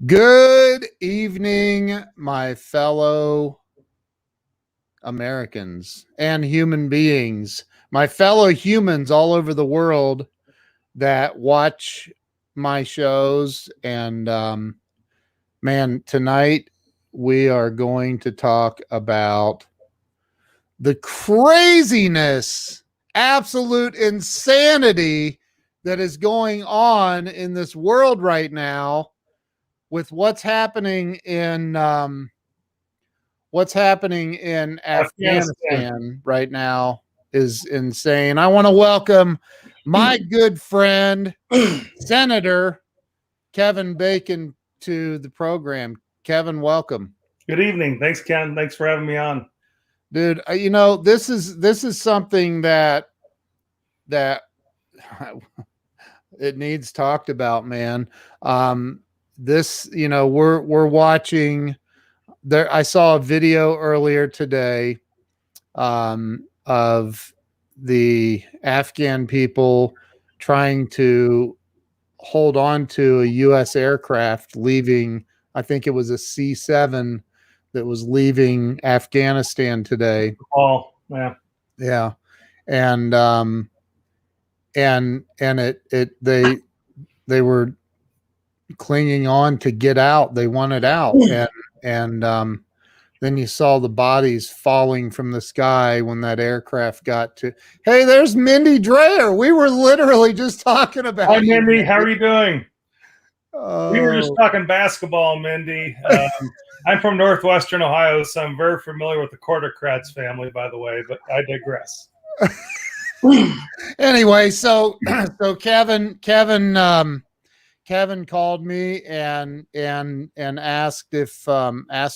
Good evening, my fellow Americans and human beings, my fellow humans all over the world that watch my shows. And man, tonight we are going to talk about the craziness, absolute insanity that is going on in this world right now with what's happening in Afghanistan right now is insane. I want to welcome my good friend, Senator Kevin Bacon, to the program. Kevin, welcome. Good evening. Thanks, Ken. Thanks for having me on. Dude, this is something that it needs talked about, man. We're watching there. I saw a video earlier today of the Afghan people trying to hold on to a U.S. aircraft leaving. I think it was a C-7 that was leaving Afghanistan today. Oh, yeah. Yeah. And they were clinging on to get out. They wanted out. And then you saw the bodies falling from the sky when that aircraft got to. Hey, there's Mindy Dreyer. We were literally just talking about. Hi, Mindy. How are you doing? We were just talking basketball, Mindy. I'm from Northwestern Ohio, so I'm very familiar with the Quartercrats family, by the way, but I digress. Anyway, so Kevin called me and asked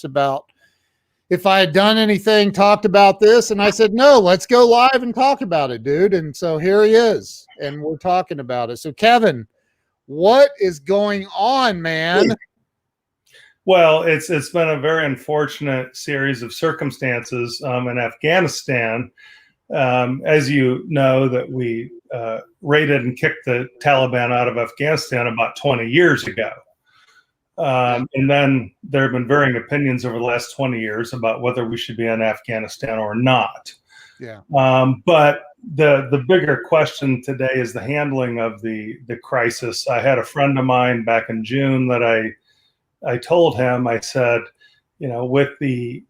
about if I had done anything, talked about this, and I said, no, let's go live and talk about it, dude. And so here he is, and we're talking about it. So Kevin, what is going on, man? Well, it's been a very unfortunate series of circumstances in Afghanistan. As you know, that we raided and kicked the Taliban out of Afghanistan about 20 years ago. And then there have been varying opinions over the last 20 years about whether we should be in Afghanistan or not. Yeah. But the bigger question today is the handling of the crisis. I had a friend of mine back in June that I told him, I said, with the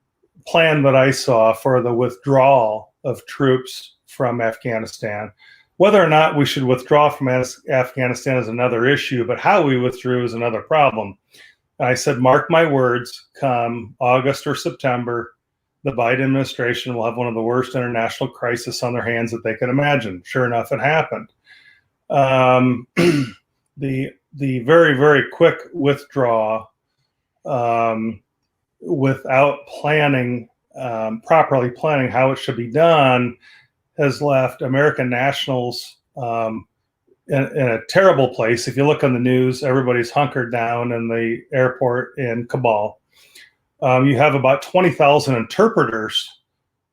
plan that I saw for the withdrawal of troops from Afghanistan, whether or not we should withdraw from Afghanistan is another issue, but how we withdrew is another problem. And I said, mark my words, come August or September, the Biden administration will have one of the worst international crises on their hands that they could imagine. Sure enough, it happened. The very, very quick withdrawal without planning, properly planning how it should be done, has left American nationals in a terrible place. If you look on the news, everybody's hunkered down in the airport in Kabul. You have about 20,000 interpreters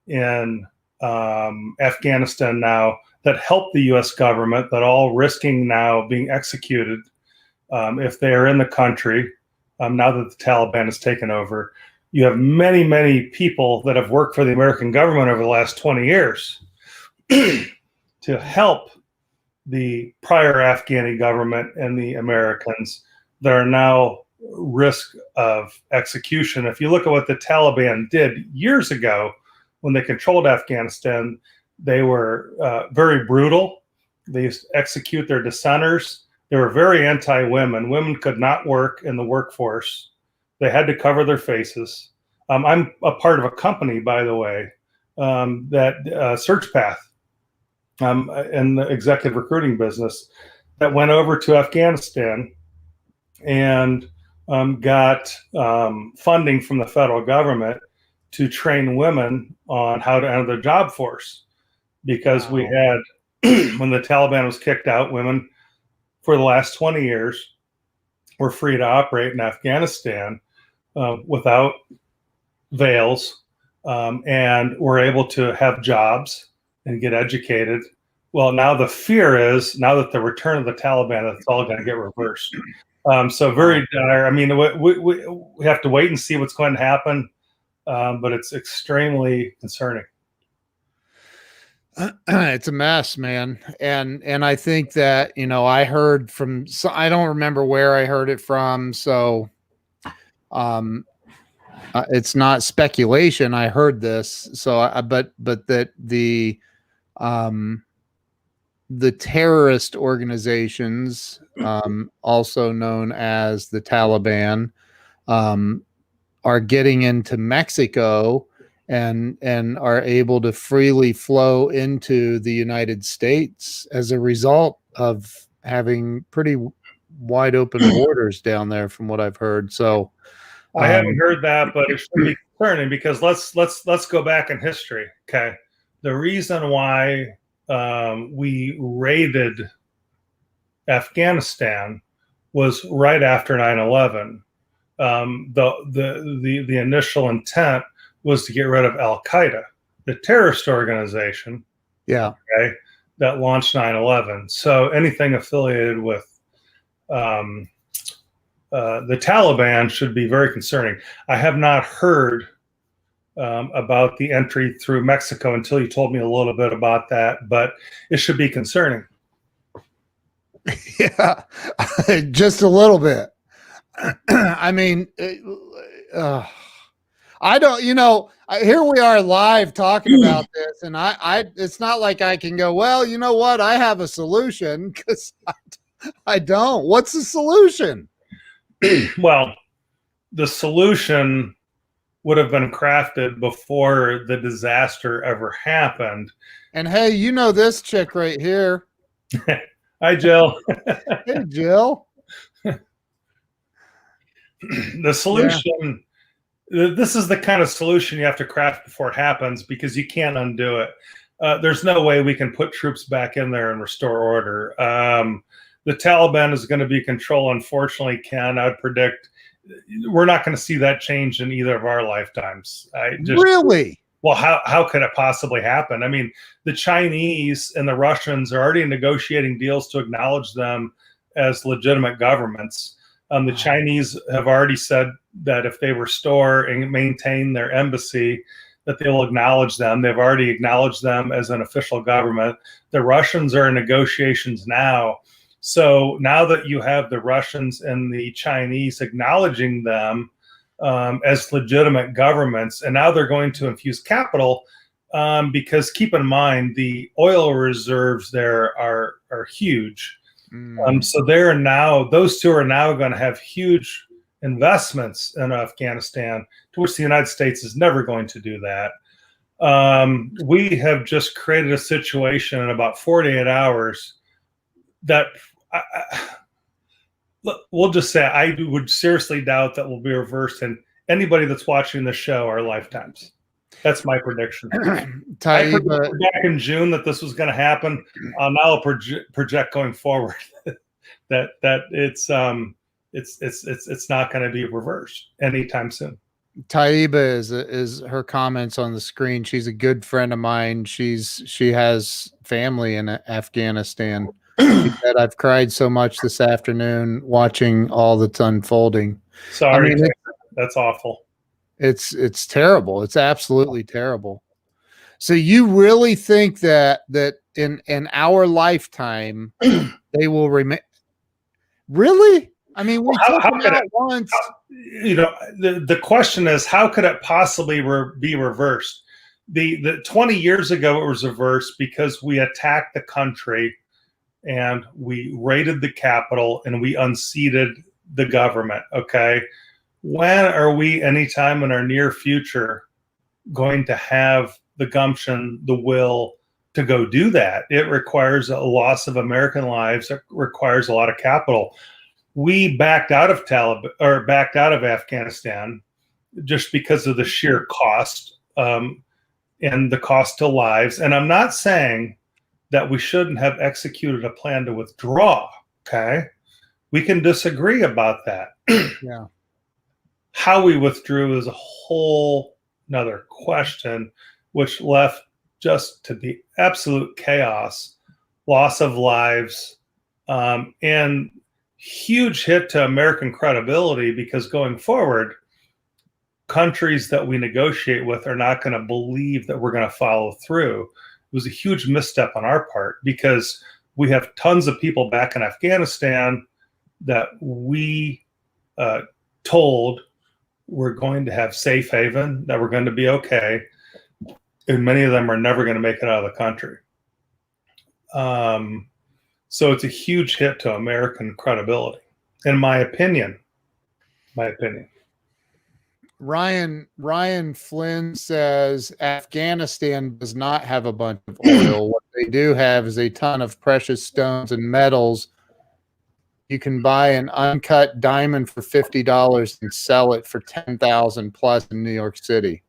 in Afghanistan now that help the U.S. government, that all risking now being executed if they are in the country now that the Taliban has taken over. You have many, many people that have worked for the American government over the last 20 years to help the prior Afghani government and the Americans that are now risk of execution. If you look at what the Taliban did years ago when they controlled Afghanistan, they were very brutal. They used to execute their dissenters. They were very anti-women. Women could not work in the workforce. They had to cover their faces. I'm a part of a company, by the way, that Search Path, in the executive recruiting business, that went over to Afghanistan and got funding from the federal government to train women on how to enter the job force. Because we had, when the Taliban was kicked out, women for the last 20 years were free to operate in Afghanistan without veils, and were able to have jobs and get educated Well, now the fear is, now that the return of the Taliban, it's all going to get reversed. So very dire. I mean, we have to wait and see what's going to happen, but it's extremely concerning. It's a mess, man. And I think that, you know, I heard from, so I don't remember where I heard it from. So, it's not speculation. I heard this. So, but that the terrorist organizations, also known as the Taliban, are getting into Mexico and are able to freely flow into the United States as a result of having pretty wide open borders down there, from what I've heard. So I haven't heard that, but it should be concerning, because let's go back in history. Okay, the reason why we raided Afghanistan was right after 9/11. The initial intent was to get rid of Al Qaeda, the terrorist organization. Yeah. Okay, that launched 9/11. So anything affiliated with the Taliban should be very concerning. I have not heard about the entry through Mexico until you told me a little bit about that, but it should be concerning. Yeah, just a little bit. I mean, I don't, you know, here we are live talking about this, and it's not like I can go, well, you know what, I have a solution, because I don't. What's the solution? Well, the solution would have been crafted before the disaster ever happened. And hey, you know this chick right here. Hi, Jill. Hey, Jill. The solution, this is the kind of solution you have to craft before it happens, because you can't undo it. There's no way we can put troops back in there and restore order. The Taliban is going to be control, unfortunately, Ken. I'd predict we're not going to see that change in either of our lifetimes. Really? Well, how could it possibly happen? I mean, the Chinese and the Russians are already negotiating deals to acknowledge them as legitimate governments. The Chinese have already said that if they restore and maintain their embassy, that they will acknowledge them. They've already acknowledged them as an official government. The Russians are in negotiations now. So now that you have the Russians and the Chinese acknowledging them as legitimate governments, and now they're going to infuse capital, because keep in mind, the oil reserves there are huge. So those two are now going to have huge investments in Afghanistan, to which the United States is never going to do that. We have just created a situation in about 48 hours that we'll just say I would seriously doubt that will be reversed in anybody that's watching the show our lifetimes. That's my prediction. I predicted back in June that this was going to happen. Now I'll project going forward that it's not going to be reversed anytime soon. Taiba is her comments on the screen. She's a good friend of mine. She has family in Afghanistan. She said, I've cried so much this afternoon watching all that's unfolding. Sorry, I mean, that's awful. It's terrible. It's absolutely terrible. So you really think that in our lifetime they will remain? Really? I mean, we took them out once. You know, the question is, how could it possibly be reversed? The 20 years ago it was reversed because we attacked the country and we raided the capital and we unseated the government. Okay. When are we, anytime in our near future, going to have the gumption, the will to go do that? It requires a loss of American lives. It requires a lot of capital. We backed out of Afghanistan just because of the sheer cost and the cost to lives. And I'm not saying that we shouldn't have executed a plan to withdraw. Okay, we can disagree about that. Yeah. How we withdrew is a whole nother question, which left just to the absolute chaos loss of lives, and huge hit to American credibility, because going forward, countries that we negotiate with are not going to believe that we're going to follow through. It was a huge misstep on our part, because we have tons of people back in Afghanistan that we told we're going to have safe haven, that we're going to be okay, and many of them are never going to make it out of the country. So it's a huge hit to American credibility, in my opinion. Ryan Flynn says Afghanistan does not have a bunch of oil. What they do have is a ton of precious stones and metals. You can buy an uncut diamond for $50 and sell it for $10,000 plus in New York City.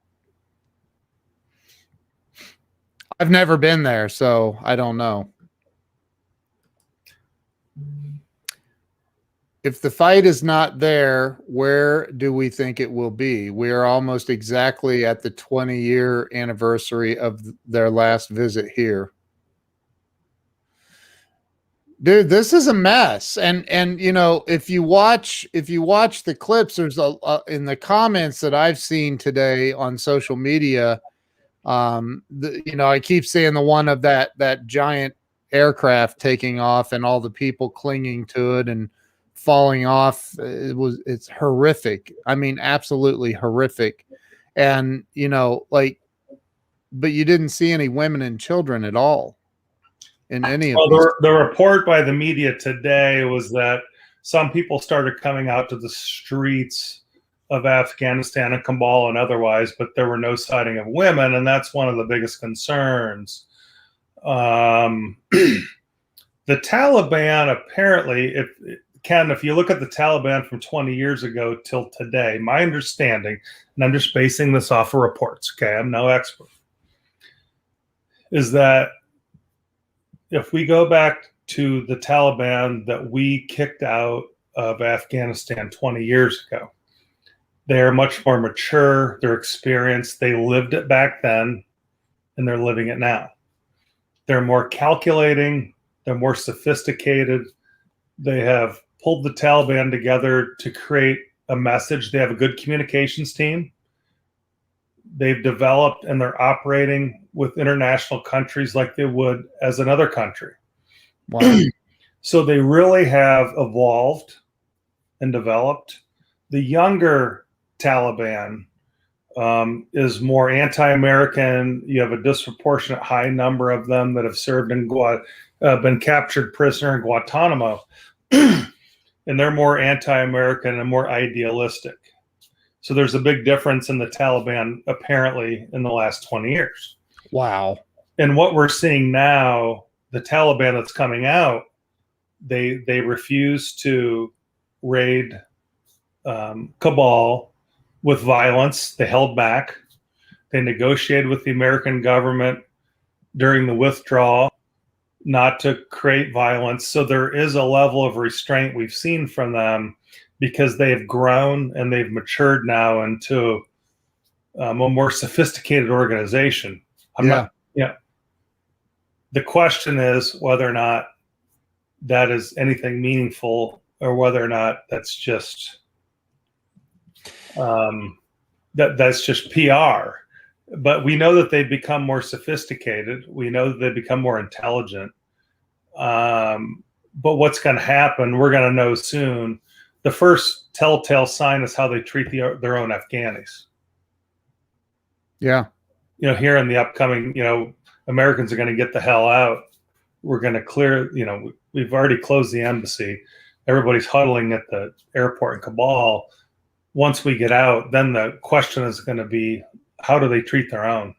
I've never been there, so I don't know. If the fight is not there, where do we think it will be? We are almost exactly at the 20-year anniversary of their last visit here. Dude, this is a mess. And you know, if you watch the clips, there's in the comments that I've seen today on social media, you know, I keep seeing the one of that giant aircraft taking off and all the people clinging to it and falling off. It's horrific. I mean, absolutely horrific. And, you know, like, but you didn't see any women and children at all in any of these. The report by the media today was that some people started coming out to the streets of Afghanistan and Kabul and otherwise, but there were no sighting of women, and that's one of the biggest concerns. The Taliban, apparently, if you look at the Taliban from 20 years ago till today, my understanding, and I'm just basing this off of reports, okay, I'm no expert, is that if we go back to the Taliban that we kicked out of Afghanistan 20 years ago, they're much more mature, they're experienced, they lived it back then, and they're living it now. They're more calculating, they're more sophisticated, they have pulled the Taliban together to create a message. They have a good communications team. They've developed and they're operating with international countries like they would as another country. Wow. So they really have evolved and developed. The younger Taliban is more anti-American. You have a disproportionate high number of them that have served in been captured prisoner in Guantanamo. And they're more anti-American and more idealistic. So there's a big difference in the Taliban, apparently, in the last 20 years. Wow. And what we're seeing now, the Taliban that's coming out, they refuse to raid Kabul with violence. They held back. They negotiated with the American government during the withdrawal not to create violence. So there is a level of restraint we've seen from them because they've grown and they've matured now into a more sophisticated organization. The question is whether or not that is anything meaningful or whether or not that's just that's just PR. But we know that they've become more sophisticated. We know that they've become more intelligent. But what's going to happen, we're going to know soon. The first telltale sign is how they treat their own Afghanis. Yeah. You know, here in the upcoming, Americans are going to get the hell out. We're going to clear, we've already closed the embassy. Everybody's huddling at the airport in Kabul. Once we get out, then the question is going to be, how do they treat their own?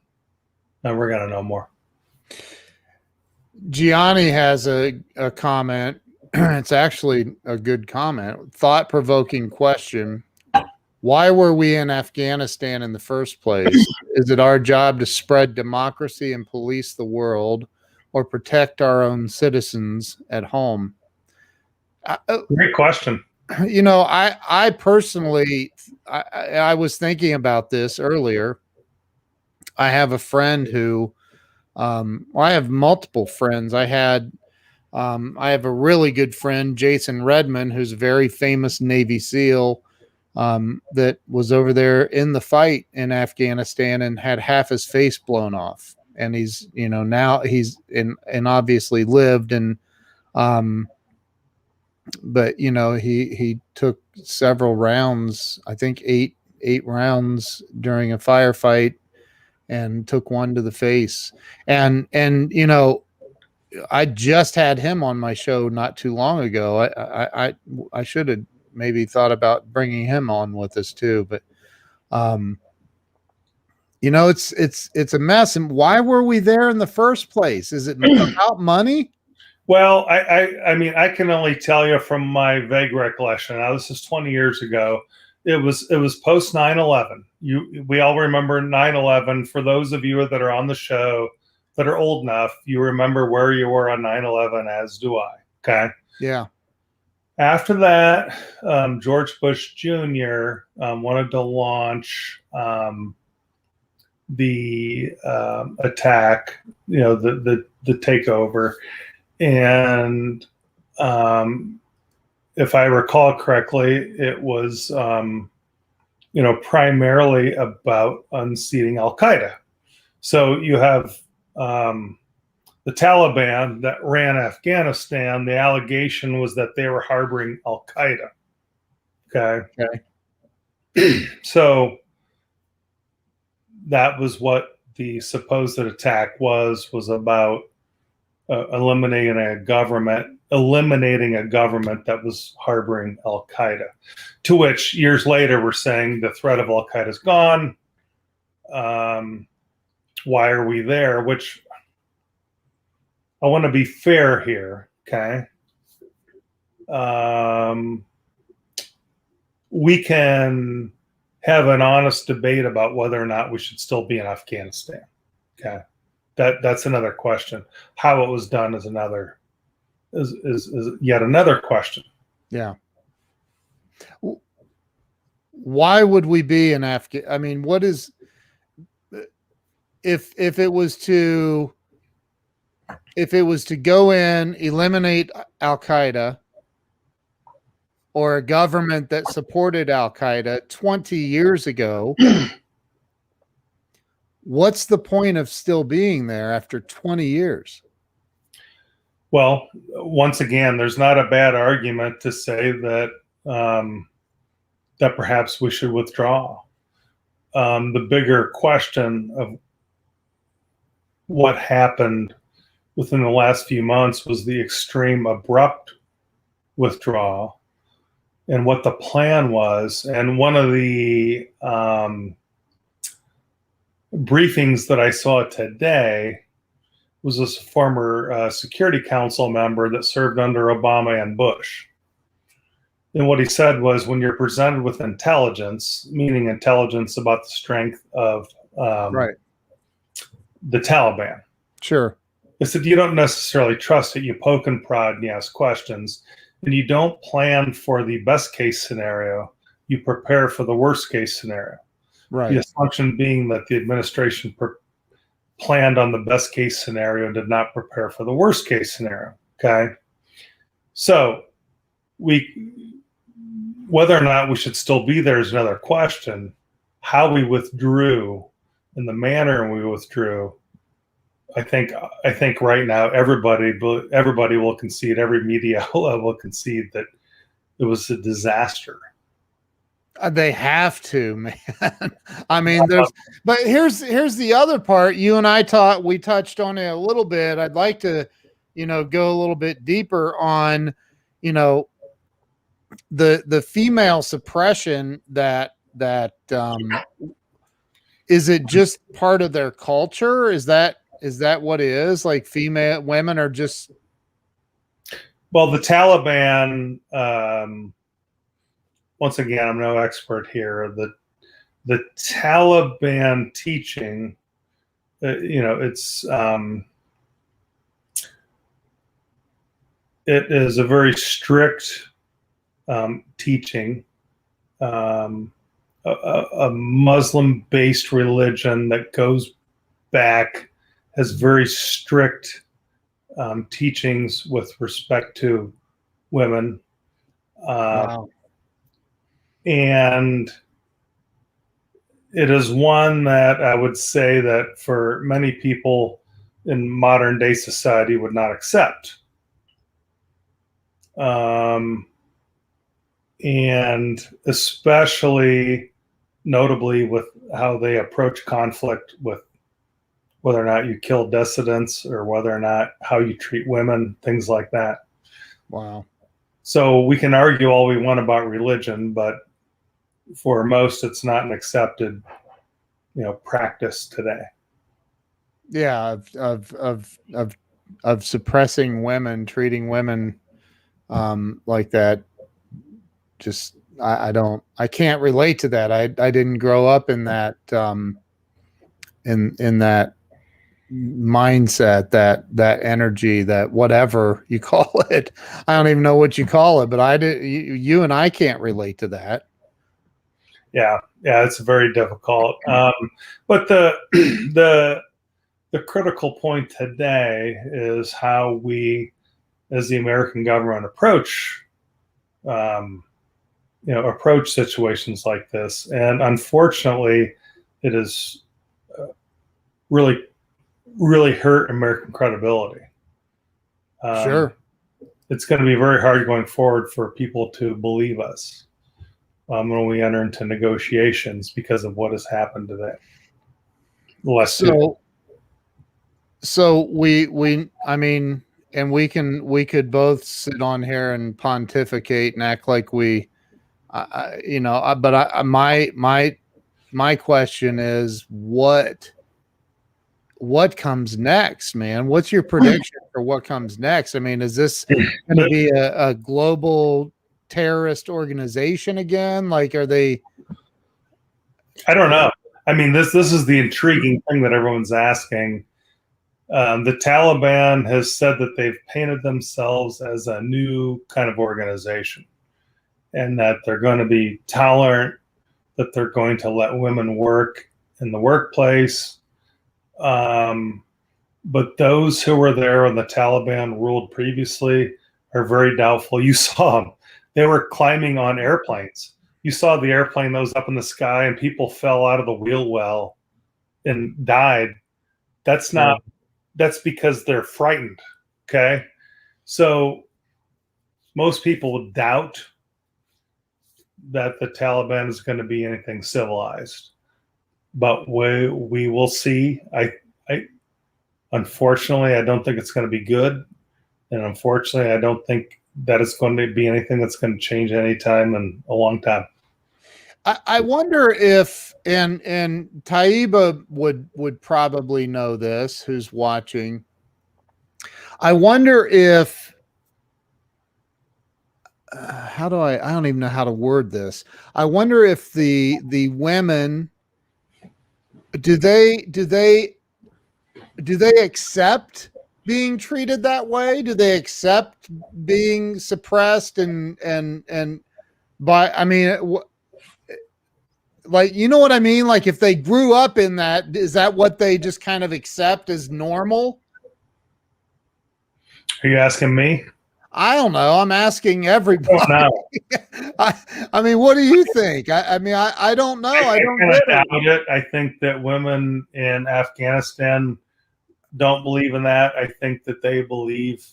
And we're going to know more. Gianni has a comment. It's actually a good comment. Thought-provoking question. Why were we in Afghanistan in the first place? Is it our job to spread democracy and police the world or protect our own citizens at home? Great question. I personally, I was thinking about this earlier. I have a friend who, I have multiple friends. I had I have a really good friend, Jason Redmond, who's a very famous Navy SEAL, that was over there in the fight in Afghanistan and had half his face blown off. And he's, now he's and obviously lived, and, but he took several rounds, I think eight rounds during a firefight, and took one to the face. And I just had him on my show not too long ago. I should have maybe thought about bringing him on with us too, but it's a mess. And why were we there in the first place? Is it about money? Well, I mean, I can only tell you from my vague recollection. Now, this is 20 years ago. It was post 9/11. We all remember 9/11. For those of you that are on the show that are old enough, you remember where you were on 9/11, as do I. Okay. Yeah. After that, George Bush Jr. Wanted to launch the attack, the takeover. And if I recall correctly, it was, primarily about unseating Al-Qaeda. So you have the Taliban that ran Afghanistan. The allegation was that they were harboring Al-Qaeda. Okay. So that was what the supposed attack was about. Eliminating a government that was harboring Al-Qaeda, to which years later we're saying the threat of Al-Qaeda is gone. Why are we there? Which I want to be fair here, okay? We can have an honest debate about whether or not we should still be in Afghanistan, okay? That's another question. How it was done is yet another question. Yeah. Why would we be in Afghanistan? I mean, what is, if it was to go in, eliminate Al-Qaeda, or a government that supported Al-Qaeda 20 years ago, what's the point of still being there after 20 years? Well, once again, there's not a bad argument to say that that perhaps we should withdraw. The bigger question of what happened within the last few months was the extreme abrupt withdrawal and what the plan was. And one of the briefings that I saw today was this former Security Council member that served under Obama and Bush. And what he said was, when you're presented with intelligence, meaning intelligence about the strength of right, the Taliban. Sure. He said, you don't necessarily trust it. You poke and prod and you ask questions. And you don't plan for the best case scenario. You prepare for the worst case scenario. Right. The assumption being that the administration planned on the best case scenario and did not prepare for the worst case scenario. Okay. So whether or not we should still be there is another question. How we withdrew and the manner we withdrew, I think right now everybody will concede, every media will concede that it was a disaster. They have to, man. I mean, but here's the other part. You and I we touched on it a little bit. I'd like to, go a little bit deeper on, the female suppression that is it just part of their culture? Is that what it is? Like women are just. Well, the Taliban, once again, I'm no expert here. The Taliban teaching, it's it is a very strict teaching, a Muslim-based religion that goes back, has very strict teachings with respect to women. Wow. And it is one that I would say that for many people in modern day society would not accept. And especially notably with how they approach conflict, with whether or not you kill dissidents or whether or not how you treat women, things like that. Wow. So we can argue all we want about religion, but for most, it's not an accepted, practice today. Yeah, of suppressing women, treating women like that. Just I can't relate to that. I didn't grow up in that in that mindset, that energy, that whatever you call it. I don't even know what you call it, but you and I can't relate to that. Yeah, it's very difficult. But the critical point today is how we, as the American government, approach situations like this. And unfortunately, it has really, really hurt American credibility. Sure. It's going to be very hard going forward for people to believe us when we enter into negotiations because of what has happened today. So we I mean, and we could both sit on here and pontificate and act like we, but my question is what comes next, man? What's your prediction for what comes next? I mean, is this going to be a global terrorist organization again? Like, are they? I don't know. I mean, this is the intriguing thing that everyone's asking. The Taliban has said that they've painted themselves as a new kind of organization, and that they're going to be tolerant, that they're going to let women work in the workplace. But those who were there when the Taliban ruled previously are very doubtful. You saw them. They were climbing on airplanes. You saw the airplane that was up in the sky and people fell out of the wheel well and died. That's because they're frightened. Okay. So most people doubt that the Taliban is going to be anything civilized, but we will see. Unfortunately, I don't think it's going to be good. And unfortunately, I don't think that it's going to be anything that's going to change anytime in a long time. I wonder if, and Taiba would probably know this, who's watching. I wonder if, I don't even know how to word this. I wonder if the women, do they accept being treated that way? Do they accept being suppressed and by, I mean, like, you know what I mean? Like, if they grew up in that, is that what they just kind of accept as normal? Are you asking me? I don't know. I'm asking everybody. I mean, what do you think? I mean, I don't know. I don't doubt it. I think that women in Afghanistan don't believe in that. I think that they believe,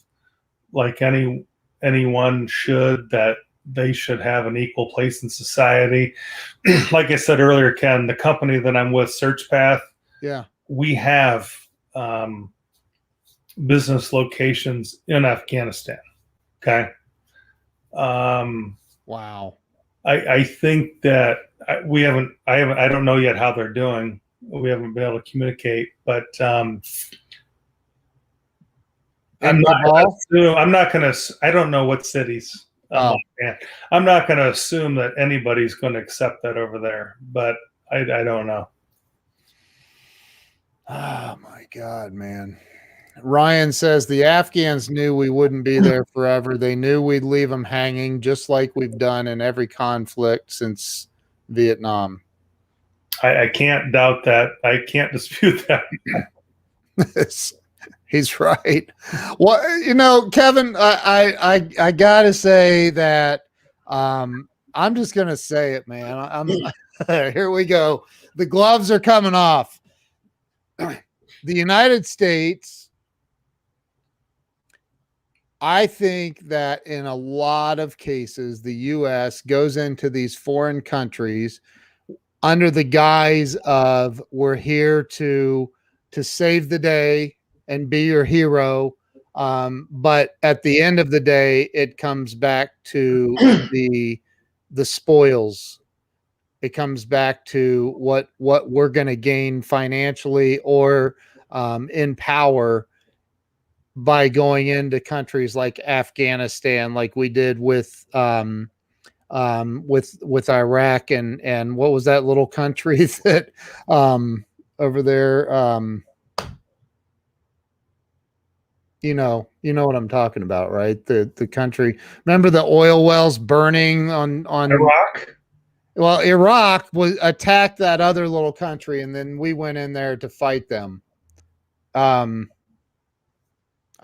like anyone should, that they should have an equal place in society. Like I said earlier, Ken, the company that I'm with, SearchPath, we have business locations in Afghanistan. Okay. Wow. I think that I don't know yet how they're doing. We haven't been able to communicate, but I don't know what cities. I'm not going to assume that anybody's going to accept that over there, but I don't know. Oh my God, man. Ryan says the Afghans knew we wouldn't be there forever. They knew we'd leave them hanging, just like we've done in every conflict since Vietnam. I can't doubt that. I can't dispute that. He's right. Well, you know, Kevin, I gotta say that I'm just gonna say it, man. I'm here we go. The gloves are coming off. The United States, I think that in a lot of cases, the U.S. goes into these foreign countries under the guise of we're here to save the day and be your hero. But at the end of the day, it comes back to the spoils. It comes back to what we're going to gain financially or in power by going into countries like Afghanistan, like we did with Iraq and what was that little country that over there, you know what I'm talking about, right? The country, remember the oil wells burning on Iraq? Well, Iraq was attacked that other little country, and then we went in there to fight them. I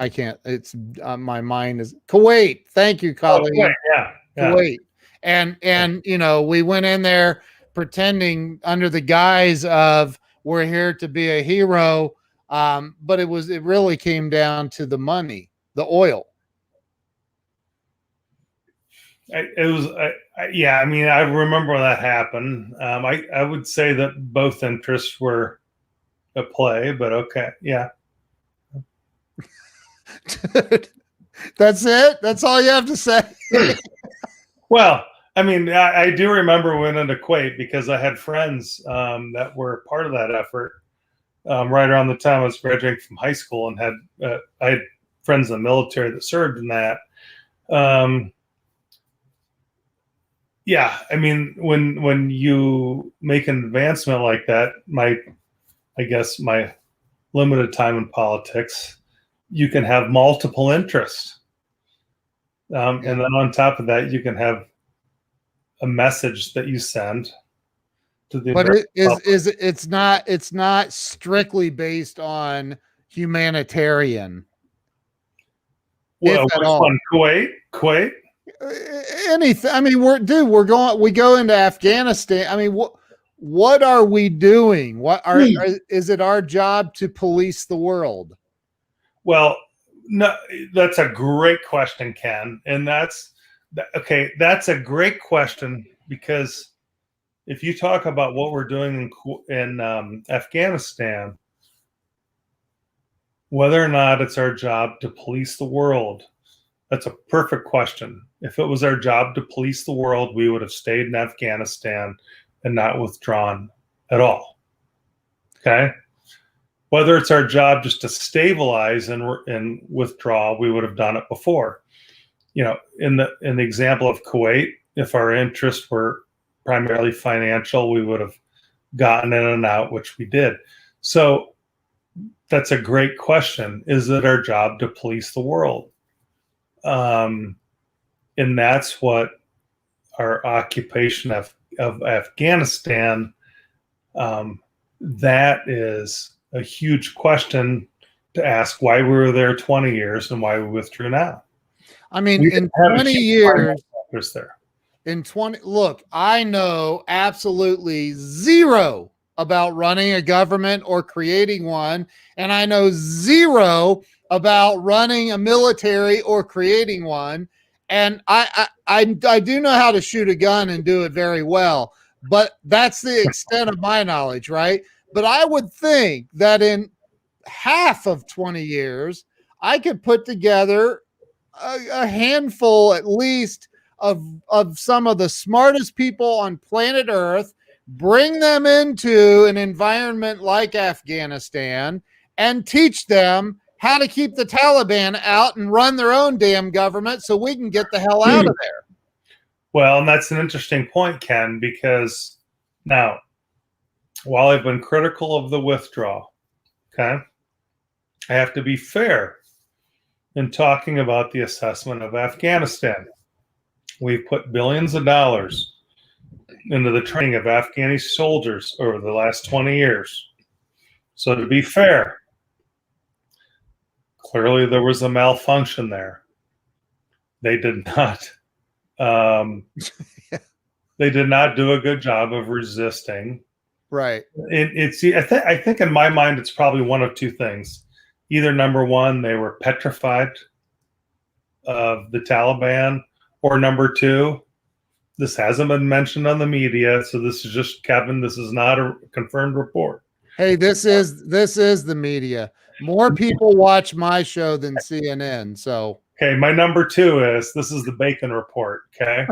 can't, it's my mind is Kuwait. Thank you, Colleen. Oh, yeah. Kuwait. And you know, we went in there pretending under the guise of we're here to be a hero, but it really came down to the money, the oil. Yeah. I mean, I remember that happened. I would say that both interests were at play, but okay, yeah. Dude, that's it. That's all you have to say. Well, I mean, I do remember we went into Kuwait because I had friends that were part of that effort right around the time I was graduating from high school, and I had friends in the military that served in that. Yeah, I mean, when you make an advancement like that, I guess my limited time in politics, you can have multiple interests. And then on top of that, you can have a message that you send to the. But it's not strictly based on humanitarian. Well, which one? Kuwait? Anything. I mean, we go into Afghanistan. I mean, what are we doing? Is it our job to police the world? Well, no, that's a great question, Ken. And that's a great question, because if you talk about what we're doing in Afghanistan, whether or not it's our job to police the world, that's a perfect question. If it was our job to police the world, we would have stayed in Afghanistan and not withdrawn at all. Okay? Whether it's our job just to stabilize and withdraw, we would have done it before. You know, in the example of Kuwait, if our interests were primarily financial, we would have gotten in and out, which we did. So that's a great question. Is it our job to police the world? And that's what our occupation of Afghanistan, that is a huge question to ask, why we were there 20 years and why we withdrew now. I mean, in 20 years, there. In 20, look, I know absolutely zero about running a government or creating one, and I know zero about running a military or creating one. And I do know how to shoot a gun and do it very well, but that's the extent of my knowledge, right? But I would think that in half of 20 years, I could put together a handful at least of some of the smartest people on planet Earth, bring them into an environment like Afghanistan, and teach them how to keep the Taliban out and run their own damn government so we can get the hell out of there. Well, and that's an interesting point, Ken, because now, while I've been critical of the withdrawal, okay, I have to be fair in talking about the assessment of Afghanistan. We've put billions of dollars into the training of Afghani soldiers over the last 20 years. So to be fair, Clearly, there was a malfunction there. They did not. They did not do a good job of resisting. Right. I think in my mind, it's probably one of two things. Either number one, they were petrified of the Taliban, or number two, this hasn't been mentioned on the media, so this is just Kevin. This is not a confirmed report. Hey, this is the media. More people watch my show than CNN. So okay, my number two is this is the Bacon report. Okay,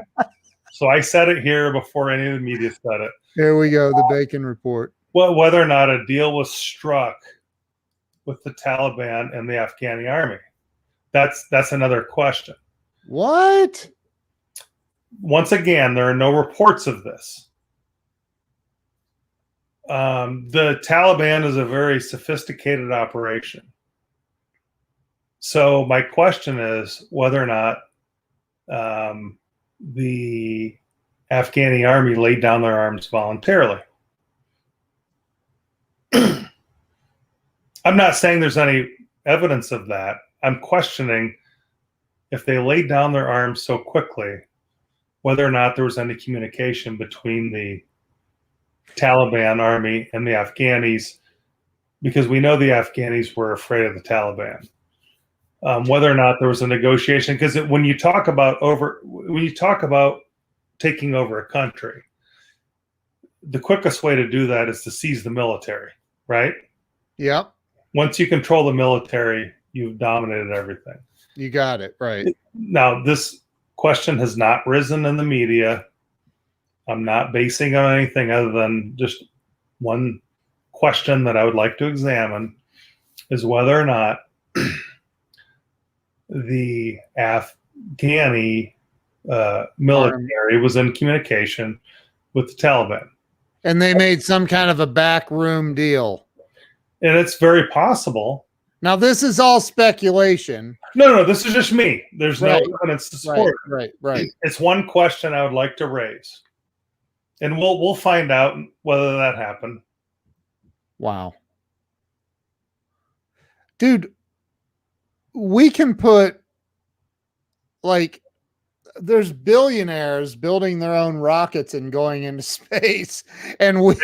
so I said it here before any of the media said it. Here we go, the Bacon report. Well, whether or not a deal was struck with the Taliban and the Afghani army, that's another question. What? Once again, there are no reports of this. The Taliban is a very sophisticated operation. So my question is whether or not the Afghani army laid down their arms voluntarily. I'm not saying there's any evidence of that. I'm questioning if they laid down their arms so quickly, whether or not there was any communication between the Taliban army and the Afghanis, because we know the Afghanis were afraid of the Taliban. Whether or not there was a negotiation, because when you talk about taking over a country, the quickest way to do that is to seize the military, right? Yep. Once you control the military, you've dominated everything. You got it, right. Now, this question has not risen in the media. I'm not basing on anything other than just one question that I would like to examine is whether or not the Afghani military was in communication with the Taliban. And they made some kind of a backroom deal. And it's very possible. Now, this is all speculation. No, this is just me. There's no evidence to support it. Right. It's one question I would like to raise. And we'll find out whether that happened. Wow. Dude, we can put, like, there's billionaires building their own rockets and going into space, and we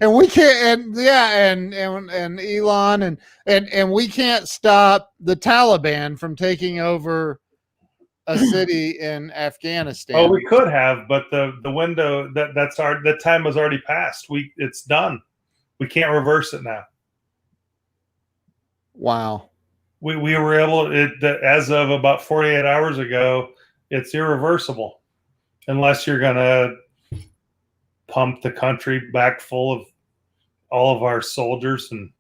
and we can't, and Elon and we can't stop the Taliban from taking over a city in Afghanistan. Oh, we could have, but the window that time was already passed. It's done. We can't reverse it now. Wow. We were able, as of about 48 hours ago, it's irreversible unless you're going to pump the country back full of all of our soldiers. And,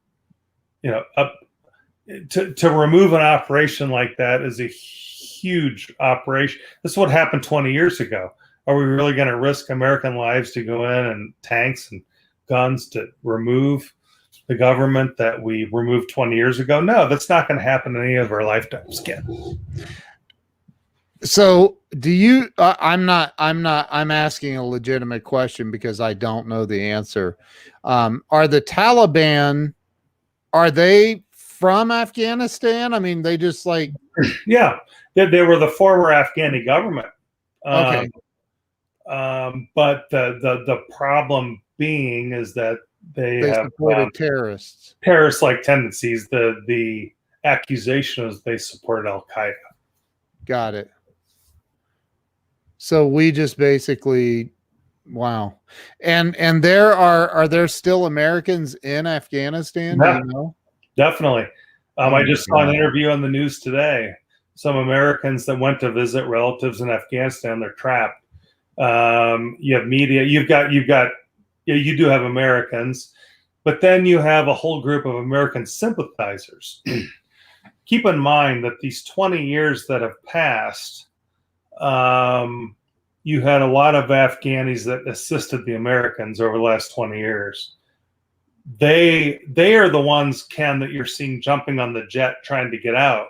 to remove an operation like that is a huge operation. This is what happened 20 years ago. Are we really going to risk American lives to go in and tanks and guns to remove the government that we removed 20 years ago? No, that's not going to happen in any of our lifetimes again. So do you, I'm asking a legitimate question because I don't know the answer. Are the Taliban, are they from Afghanistan? I mean, they just like, yeah, they were the former Afghani government. Okay. But the problem being is that they have supported terrorist-like tendencies. The accusation is they supported Al-Qaeda. Got it. So we just basically, wow. And are there still Americans in Afghanistan? Yeah, do you know? Definitely. I just saw an interview on the news today. Some Americans that went to visit relatives in Afghanistan, they're trapped. You have media. You do have Americans, but then you have a whole group of American sympathizers. Keep in mind that these 20 years that have passed, you had a lot of Afghanis that assisted the Americans over the last 20 years. They are the ones, Ken, that you're seeing jumping on the jet trying to get out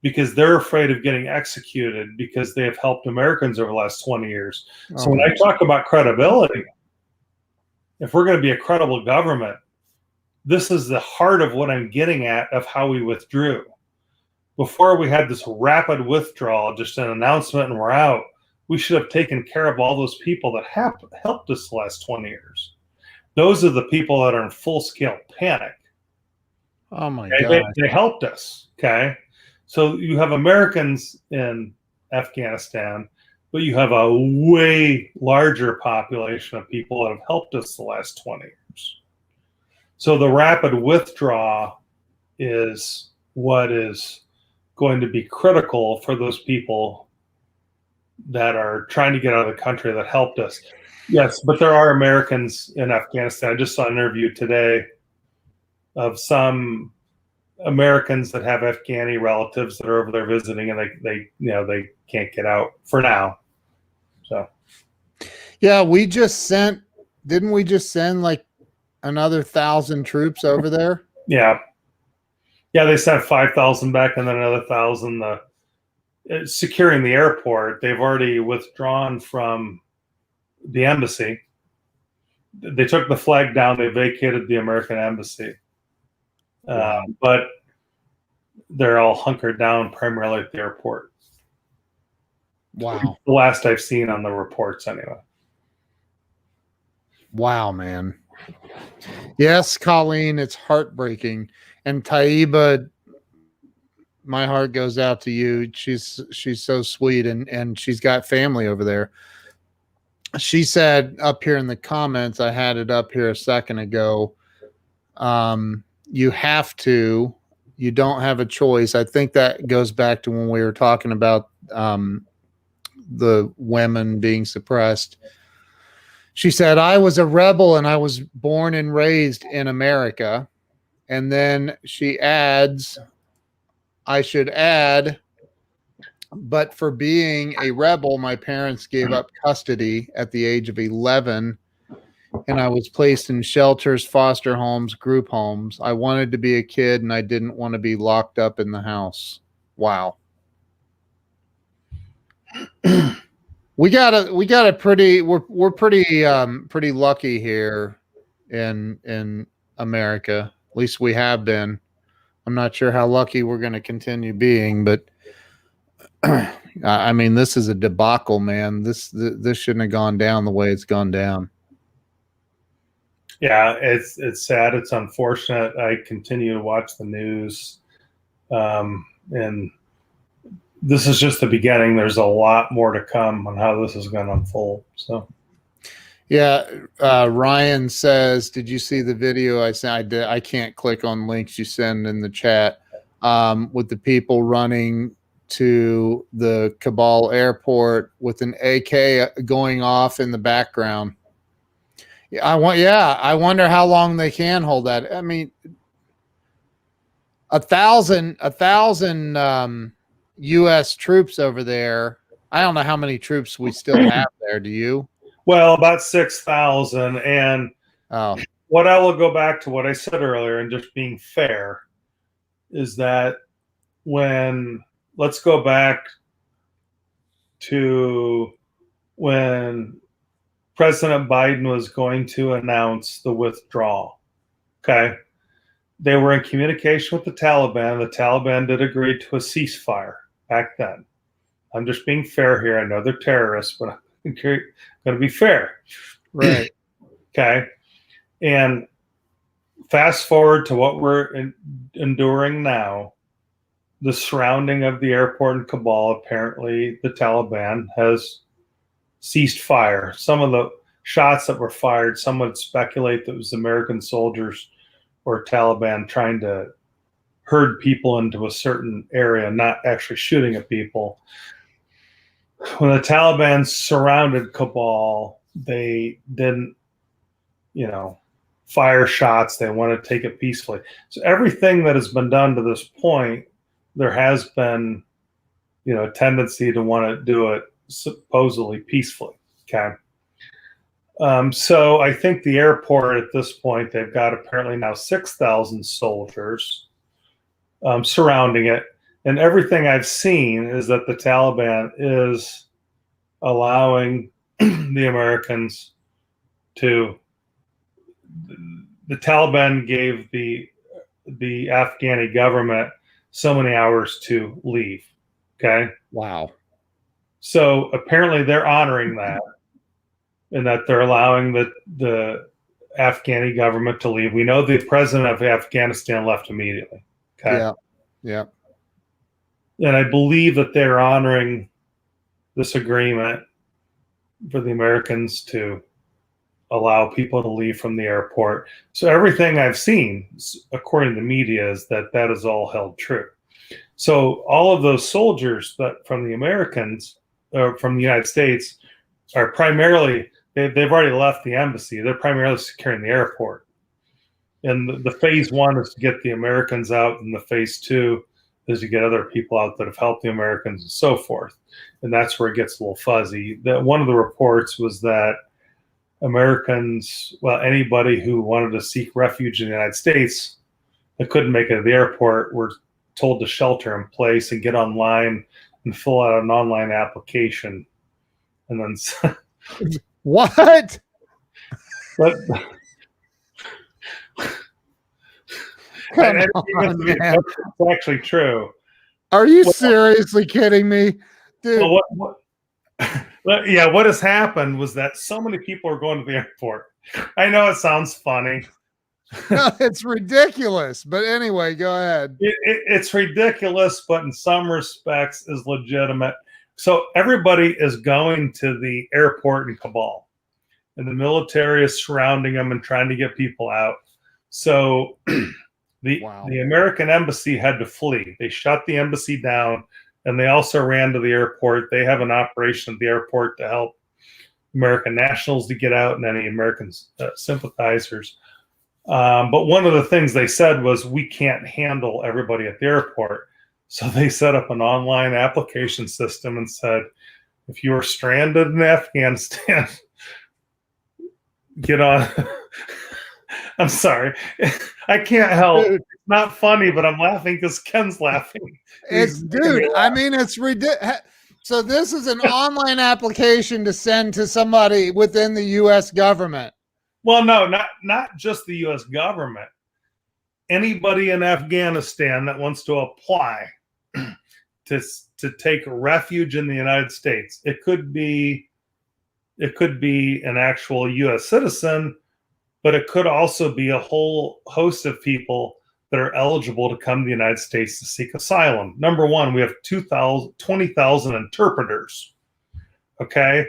because they're afraid of getting executed because they have helped Americans over the last 20 years. So when I talk about credibility, if we're going to be a credible government, this is the heart of what I'm getting at of how we withdrew. Before we had this rapid withdrawal, just an announcement and we're out, we should have taken care of all those people that helped us the last 20 years. Those are the people that are in full-scale panic. Oh, my Okay? God. They helped us, okay? So you have Americans in Afghanistan, but you have a way larger population of people that have helped us the last 20 years. So the rapid withdrawal is what is going to be critical for those people that are trying to get out of the country that helped us. Yes, but there are Americans in Afghanistan. I just saw an interview today of some Americans that have Afghani relatives that are over there visiting, and they can't get out for now. So, yeah, didn't we just send like another 1,000 troops over there? yeah, they sent 5,000 back, and then another 1,000. Securing the airport, they've already withdrawn from the embassy. They took the flag down. They vacated the American embassy. Wow. But they're all hunkered down primarily at the airport. Wow. The last I've seen on the reports, anyway. Wow, man. Yes, Colleen, it's heartbreaking. And Taiba, my heart goes out to you. She's so sweet, and she's got family over there. She said up here in the comments, I had it up here a second ago, you have to, you don't have a choice. I think that goes back to when we were talking about the women being suppressed. She said, I was a rebel and I was born and raised in America. And then she adds, I should add, but for being a rebel, my parents gave up custody at the age of 11, and I was placed in shelters, foster homes, group homes. I wanted to be a kid, and I didn't want to be locked up in the house. Wow. We're pretty lucky here in America. At least we have been. I'm not sure how lucky we're going to continue being, but I mean, this is a debacle, man. This shouldn't have gone down the way it's gone down. Yeah, it's sad. It's unfortunate. I continue to watch the news, and this is just the beginning. There's a lot more to come on how this is going to unfold. So, yeah, Ryan says, "Did you see the video I sent? I did. I can't click on links you send in the chat with the people running to the Kabul airport with an AK going off in the background." I wonder how long they can hold that. I mean, 1,000 U.S. troops over there. I don't know how many troops we still have there. Do you? Well, about 6,000. And what I will go back to what I said earlier, and just being fair, is that let's go back to when President Biden was going to announce the withdrawal. Okay. They were in communication with the Taliban. The Taliban did agree to a ceasefire back then. I'm just being fair here. I know they're terrorists, but I'm going to be fair. Right. Okay. And fast forward to what we're enduring now, the surrounding of the airport in Kabul. Apparently, the Taliban has ceased fire. Some of the shots that were fired, some would speculate that it was American soldiers or Taliban trying to herd people into a certain area, not actually shooting at people. When the Taliban surrounded Kabul, they didn't, fire shots. They wanted to take it peacefully. So everything that has been done to this point, there has been, a tendency to want to do it supposedly peacefully. Okay. So I think the airport at this point, they've got apparently now 6,000 soldiers surrounding it. And everything I've seen is that the Taliban is allowing the Americans to the Taliban gave the Afghani government so many hours to leave. Okay. Wow. So apparently they're honoring that, and that they're allowing the Afghani government to leave. We know the president of Afghanistan left immediately. Okay. Yeah. Yeah. And I believe that they're honoring this agreement for the Americans to allow people to leave from the airport. So everything I've seen, according to the media, is that that is all held true. So all of those soldiers that from the Americans, from the United States, are primarily, they've already left the embassy. They're primarily securing the airport. And the phase one is to get the Americans out, and the phase two is to get other people out that have helped the Americans and so forth. And that's where it gets a little fuzzy. One of the reports was that Americans, well, anybody who wanted to seek refuge in the United States that couldn't make it to the airport were told to shelter in place and get online and fill out an online application. And then what? But Come on, man. It's actually true. Are you seriously kidding me, dude? Well, what has happened was that so many people are going to the airport. I know it sounds funny. No, it's ridiculous. But anyway, go ahead. It's ridiculous, but in some respects is legitimate. So everybody is going to the airport in Kabul, and the military is surrounding them and trying to get people out. So the American embassy had to flee. They shut the embassy down, and they also ran to the airport. They have an operation at the airport to help American nationals to get out and any American sympathizers. But one of the things they said was, we can't handle everybody at the airport. So they set up an online application system and said, if you are stranded in Afghanistan, get on. I'm sorry. I can't help. Dude. It's not funny, but I'm laughing because Ken's laughing. Dude, I mean, it's ridiculous. So this is an online application to send to somebody within the U.S. government. Well, no, not just the U.S. government. Anybody in Afghanistan that wants to apply to take refuge in the United States. It could be an actual U.S. citizen, but it could also be a whole host of people that are eligible to come to the United States to seek asylum. Number one, we have 20,000 interpreters. Okay?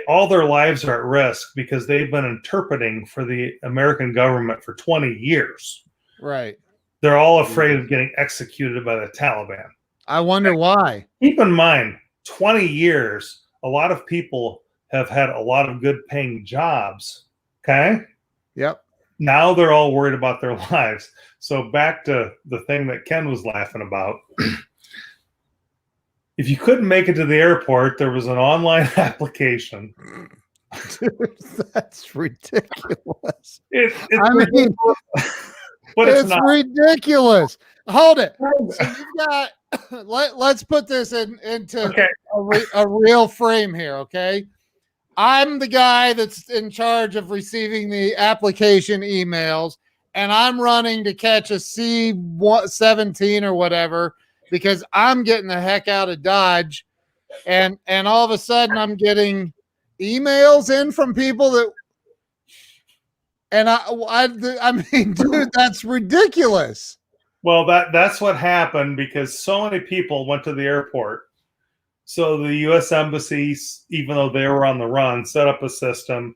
All their lives are at risk because they've been interpreting for the American government for 20 years. Right. They're all afraid of getting executed by the Taliban. I wonder why. Keep in mind, 20 years, a lot of people have had a lot of good paying jobs. Okay? Yep. Now they're all worried about their lives. So back to the thing that Ken was laughing about. If you couldn't make it to the airport, there was an online application. Dude, that's ridiculous. It's ridiculous, but it's not. Ridiculous. Hold it. So you've got. Let's put this into a real frame here. Okay. I'm the guy that's in charge of receiving the application emails, and I'm running to catch a C-17 or whatever because I'm getting the heck out of Dodge, and all of a sudden I'm getting emails in from people that, and I mean, dude, that's ridiculous. Well, that's what happened because so many people went to the airport. So the U.S. Embassy, even though they were on the run, set up a system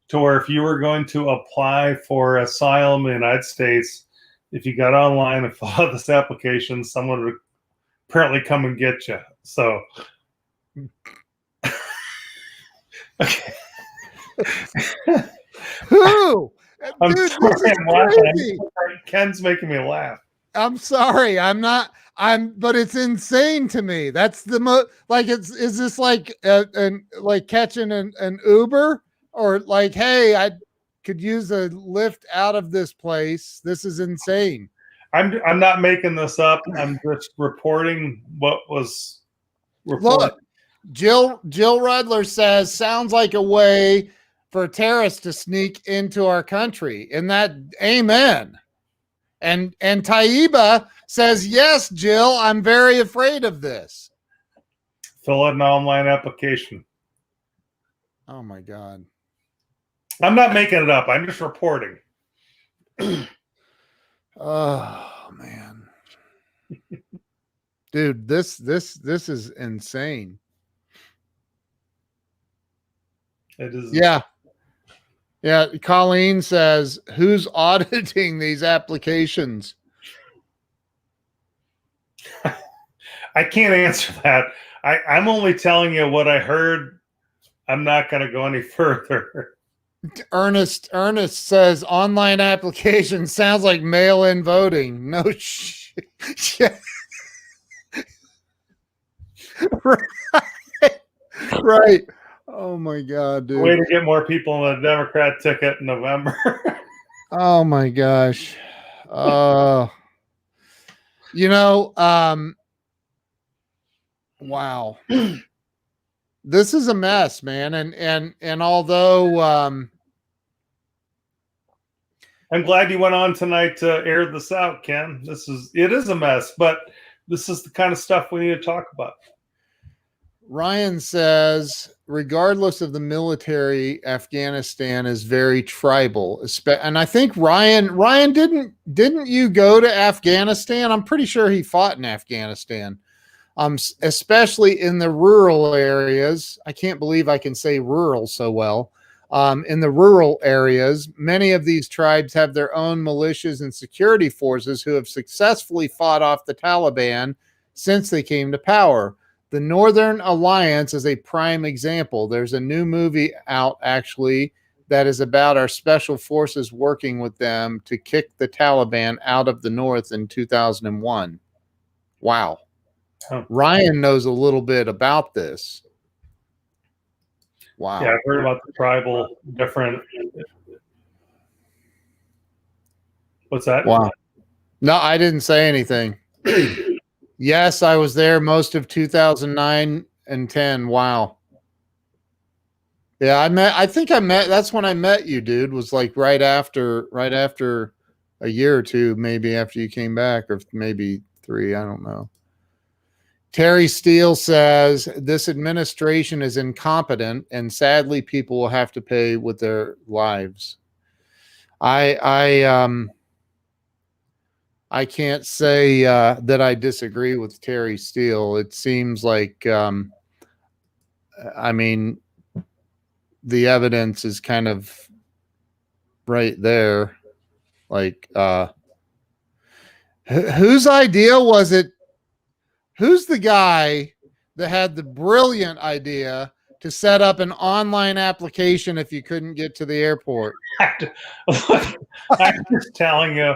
to where if you were going to apply for asylum in the United States, if you got online and filled out this application, someone would apparently come and get you. So, okay. Who? I'm Dude, sorry, I'm laughing. Ken's making me laugh. I'm sorry. I'm not. But it's insane to me. That's the is this like like catching an Uber or like, hey, I could use a lift out of this place. This is insane. I'm not making this up. I'm just reporting what was reported. Look, Jill Rudler says, sounds like a way for terrorists to sneak into our country. And that, amen. And Taiba says, yes, Jill, I'm very afraid of this. Fill out an online application. Oh my God. I'm not making it up. I'm just reporting. Oh man. Dude, this is insane. It is. Yeah. Yeah. Colleen says, who's auditing these applications? I can't answer that. I'm only telling you what I heard. I'm not going to go any further. Ernest says online application sounds like mail-in voting. No shit. Right. Oh my God, dude. Way to get more people on the Democrat ticket in November. Oh my gosh. Wow. This is a mess, man. And although I'm glad you went on tonight to air this out, Ken. It is a mess, but this is the kind of stuff we need to talk about. Ryan says, regardless of the military, Afghanistan is very tribal. And I think Ryan, didn't you go to Afghanistan? I'm pretty sure he fought in Afghanistan. Especially in the rural areas. I can't believe I can say rural so well. In the rural areas, many of these tribes have their own militias and security forces who have successfully fought off the Taliban since they came to power. The Northern Alliance is a prime example. There's a new movie out, actually, that is about our special forces working with them to kick the Taliban out of the North in 2001. Wow. Oh. Ryan knows a little bit about this. Wow. Yeah, I've heard about the tribal different. What's that? Wow. No, I didn't say anything. Yes, I was there most of 2009 and 10. Wow. Yeah, that's when I met you, dude. Was like right after a year or two, maybe after you came back, or maybe 3. I don't know. Terry Steele says this administration is incompetent, and sadly, people will have to pay with their lives. I can't say that I disagree with Terry Steele. It seems like, I mean, the evidence is kind of right there. Like, whose idea was it? Who's the guy that had the brilliant idea to set up an online application if you couldn't get to the airport? I'm just telling you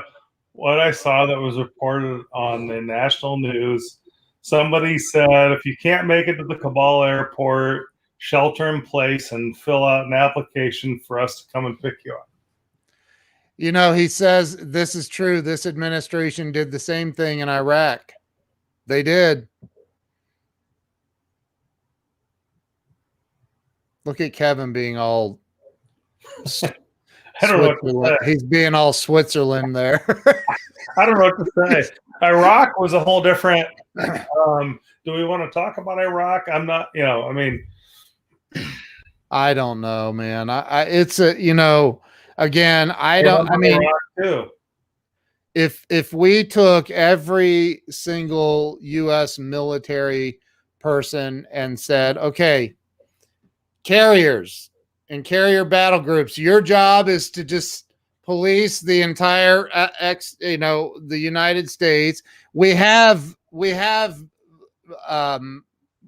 what I saw that was reported on the national news. Somebody said, if you can't make it to the Kabul airport, shelter in place and fill out an application for us to come and pick you up. You know, he says this is true. This administration did the same thing in Iraq. They did. Look at Kevin being all I don't know what to say. He's being all Switzerland there. I don't know what to say. Iraq was a whole different. Do we want to talk about Iraq? I'm not. I mean, I don't know, man. It's a. Again, I don't. I mean, Iraq too. If we took every single U.S. military person and said, okay, carriers and carrier battle groups, your job is to just police the entire the United States. We have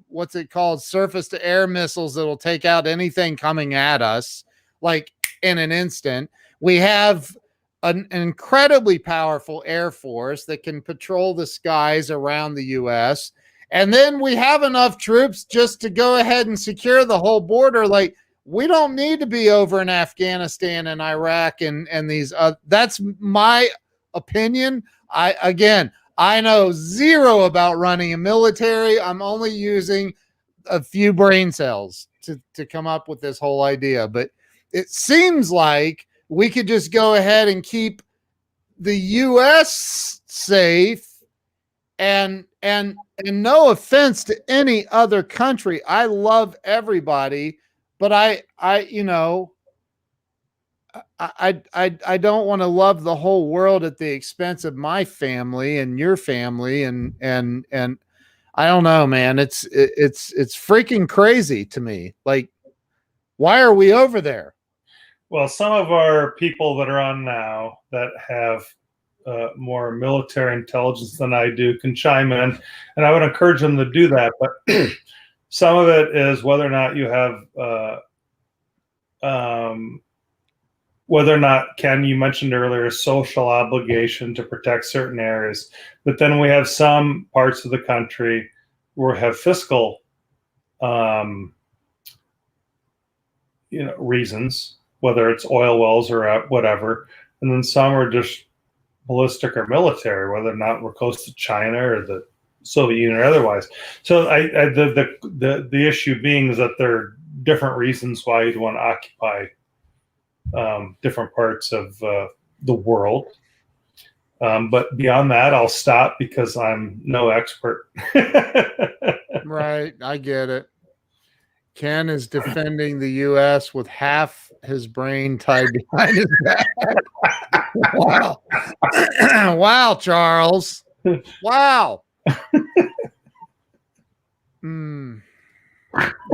what's it called, surface to air missiles that'll take out anything coming at us like in an instant. We have an incredibly powerful air force that can patrol the skies around the U.S. And then we have enough troops just to go ahead and secure the whole border. Like, we don't need to be over in Afghanistan and Iraq and these. That's my opinion. I know zero about running a military. I'm only using a few brain cells to come up with this whole idea. But it seems like we could just go ahead and keep the U.S. safe, and no offense to any other country, I love everybody, but I don't want to love the whole world at the expense of my family and your family, and I don't know, man. It's freaking crazy to me. Like, why are we over there? Well, some of our people that are on now that have more military intelligence than I do can chime in, and I would encourage them to do that. But some of it is whether or not you have, whether or not, Ken, you mentioned earlier, social obligation to protect certain areas. But then we have some parts of the country where we have fiscal, reasons, whether it's oil wells or whatever. And then some are just ballistic or military, whether or not we're close to China or the Soviet Union or otherwise. So the issue being is that there are different reasons why you'd want to occupy different parts of the world. But beyond that, I'll stop because I'm no expert. Right. I get it. Ken is defending the U.S. with half his brain tied behind his back. Wow. Wow, Charles. Wow.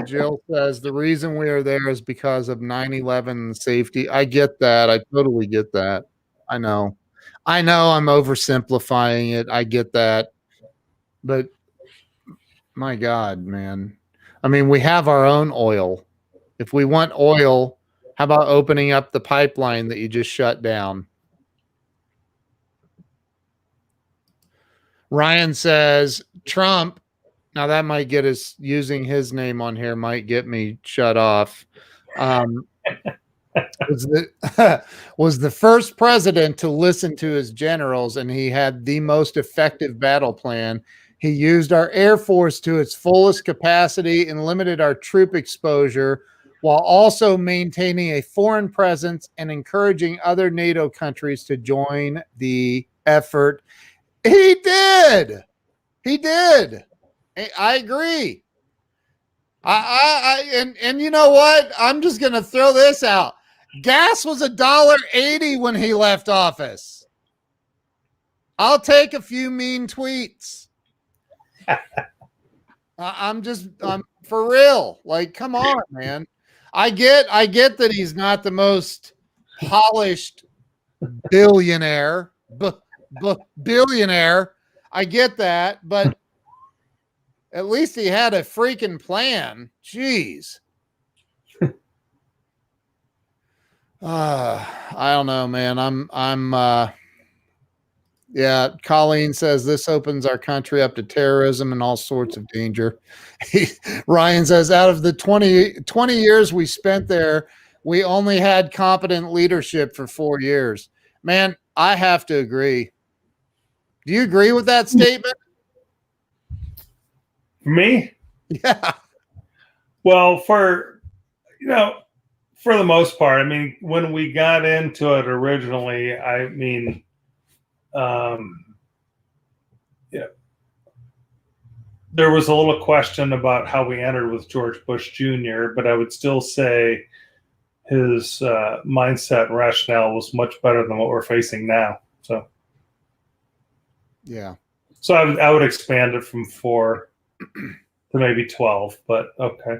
Jill says the reason we are there is because of 9/11 and safety. I get that. I totally get that. I know I'm oversimplifying it. I get that. But my God, man. I mean, we have our own oil. If we want oil, how about opening up the pipeline that you just shut down? Ryan says Trump. Now that might get us using his name on here, might get me shut off. Was the first president to listen to his generals, and he had the most effective battle plan. He used our Air Force to its fullest capacity and limited our troop exposure while also maintaining a foreign presence and encouraging other NATO countries to join the effort. He did. I agree. And you know what? I'm just going to throw this out. Gas was $1.80 when he left office. I'll take a few mean tweets. I'm for real. Like, come on, man. I get that he's not the most polished billionaire, billionaire. I get that, but at least he had a freaking plan. Jeez. I don't know, man. Yeah, Colleen says this opens our country up to terrorism and all sorts of danger. Ryan says out of the 20 years we spent there, we only had competent leadership for 4 years. Man, I have to agree. Do you agree with that statement? Me? Yeah. Well, for the most part, I mean, when we got into it originally, I mean, there was a little question about how we entered with George Bush Jr., but I would still say his mindset and rationale was much better than what we're facing now. So, yeah. So I would expand it from 4 to maybe 12, but okay,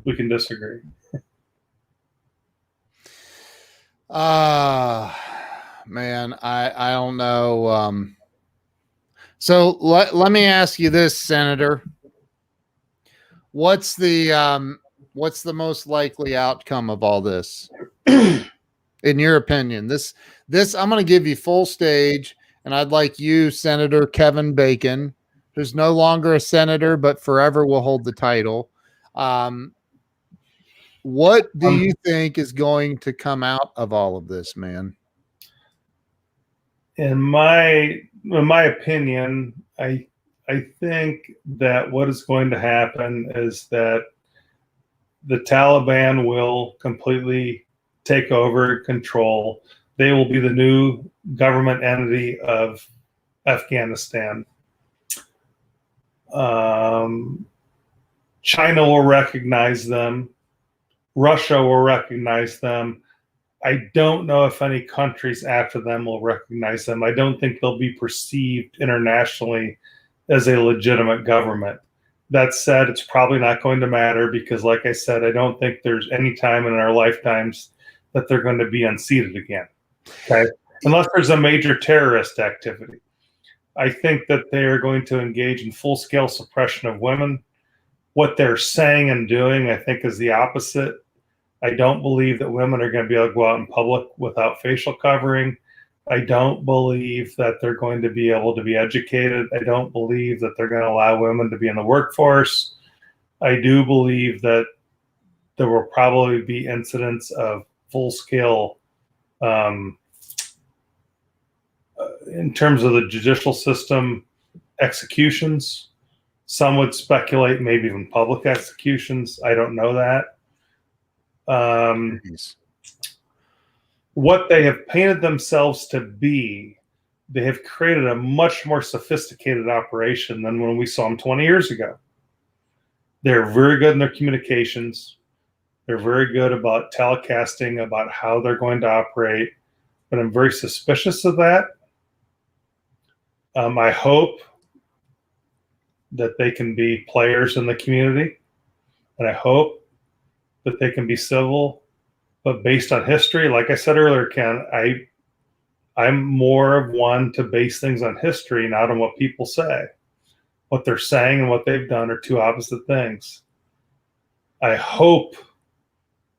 we can disagree. Man, I don't know. So let me ask you this, Senator. What's the most likely outcome of all this? In your opinion, this I'm going to give you full stage, and I'd like you, Senator Kevin Bacon, who's no longer a senator but forever will hold the title. What do you think is going to come out of all of this, man? In my opinion, I think that what is going to happen is that the Taliban will completely take over, control. They will be the new government entity of Afghanistan. China will recognize them. Russia will recognize them. I don't know if any countries after them will recognize them. I don't think they'll be perceived internationally as a legitimate government. That said, it's probably not going to matter because, like I said, I don't think there's any time in our lifetimes that they're going to be unseated again. Okay? Unless there's a major terrorist activity. I think that they are going to engage in full-scale suppression of women. What they're saying and doing, I think, is the opposite. I don't believe that women are going to be able to go out in public without facial covering. I don't believe that they're going to be able to be educated. I don't believe that they're going to allow women to be in the workforce. I do believe that there will probably be incidents of full-scale, in terms of the judicial system, executions. Some would speculate maybe even public executions. I don't know that. What they have painted themselves to be, they have created a much more sophisticated operation than when we saw them 20 years ago. They're very good in their communications. They're very good about telecasting about how they're going to operate, but I'm very suspicious of that. I hope that they can be players in the community, and I hope that they can be civil, but based on history, like I said earlier, Ken, I'm more of one to base things on history, not on what people say. What they're saying and what they've done are two opposite things. I hope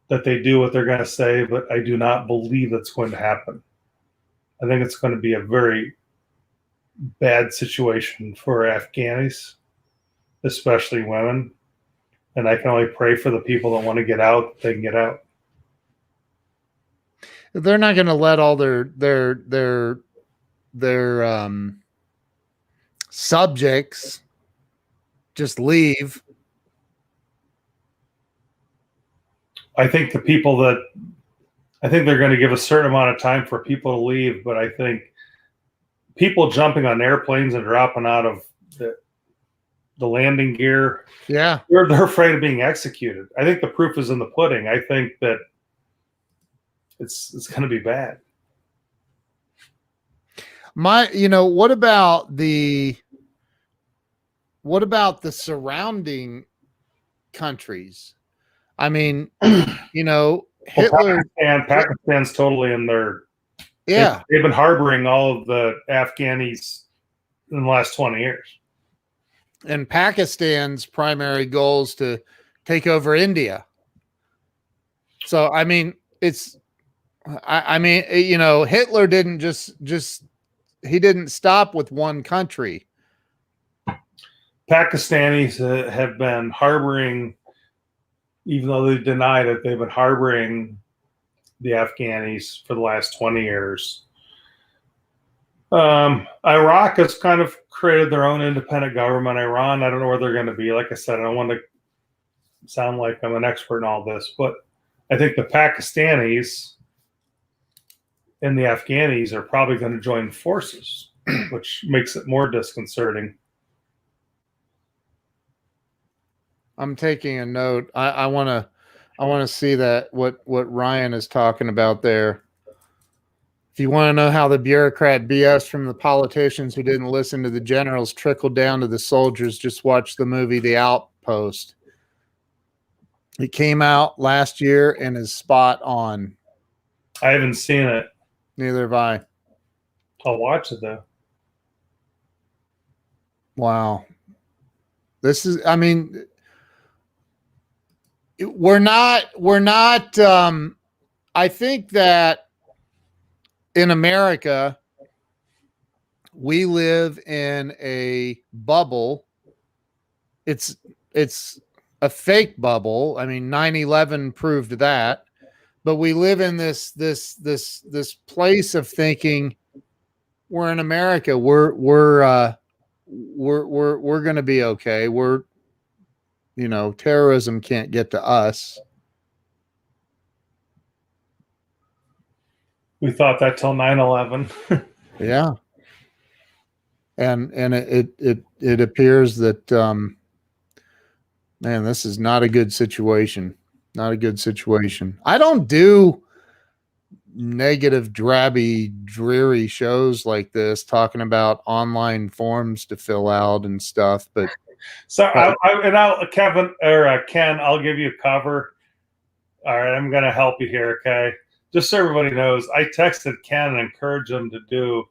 that they do what they're going to say, but I do not believe that's going to happen. I think it's going to be a very bad situation for Afghanis, especially women. And I can only pray for the people that want to get out, they can get out. They're not going to let all their subjects just leave. I think they're going to give a certain amount of time for people to leave, but I think people jumping on airplanes and dropping out of the landing gear, yeah, they're afraid of being executed. I think the proof is in the pudding. I think that it's going to be bad. What about the surrounding countries? I mean, Hitler. Pakistan's totally in their. Yeah, they've been harboring all of the Afghanis in the last 20 years. And Pakistan's primary goal is to take over India. So, I mean, Hitler didn't he didn't stop with one country. Pakistanis have been harboring, even though they denied it, they've been harboring the Afghanis for the last 20 years. Iraq has kind of created their own independent government. Iran, I don't know where they're going to be. Like I said, I don't want to sound like I'm an expert in all this, but I think the Pakistanis and the Afghanis are probably going to join forces, which makes it more disconcerting. I'm taking a note. I want to see that what Ryan is talking about there. If you want to know how the bureaucrat BS from the politicians who didn't listen to the generals trickled down to the soldiers, just watch the movie The Outpost. It came out last year and is spot on. I haven't seen it. Neither have I. I'll watch it though. Wow. We're not I think that in America, we live in a bubble. It's a fake bubble. I mean, 9/11 proved that, but we live in this place of thinking we're in America. We're going to be okay. Terrorism can't get to us. We thought that till 9/11. Yeah. And it appears that man, this is not a good situation. Not a good situation. I don't do negative, drabby, dreary shows like this, talking about online forms to fill out and stuff. But so, Kevin or Ken, I'll give you a cover. All right, I'm going to help you here, okay? Just so everybody knows, I texted Ken and encouraged him to do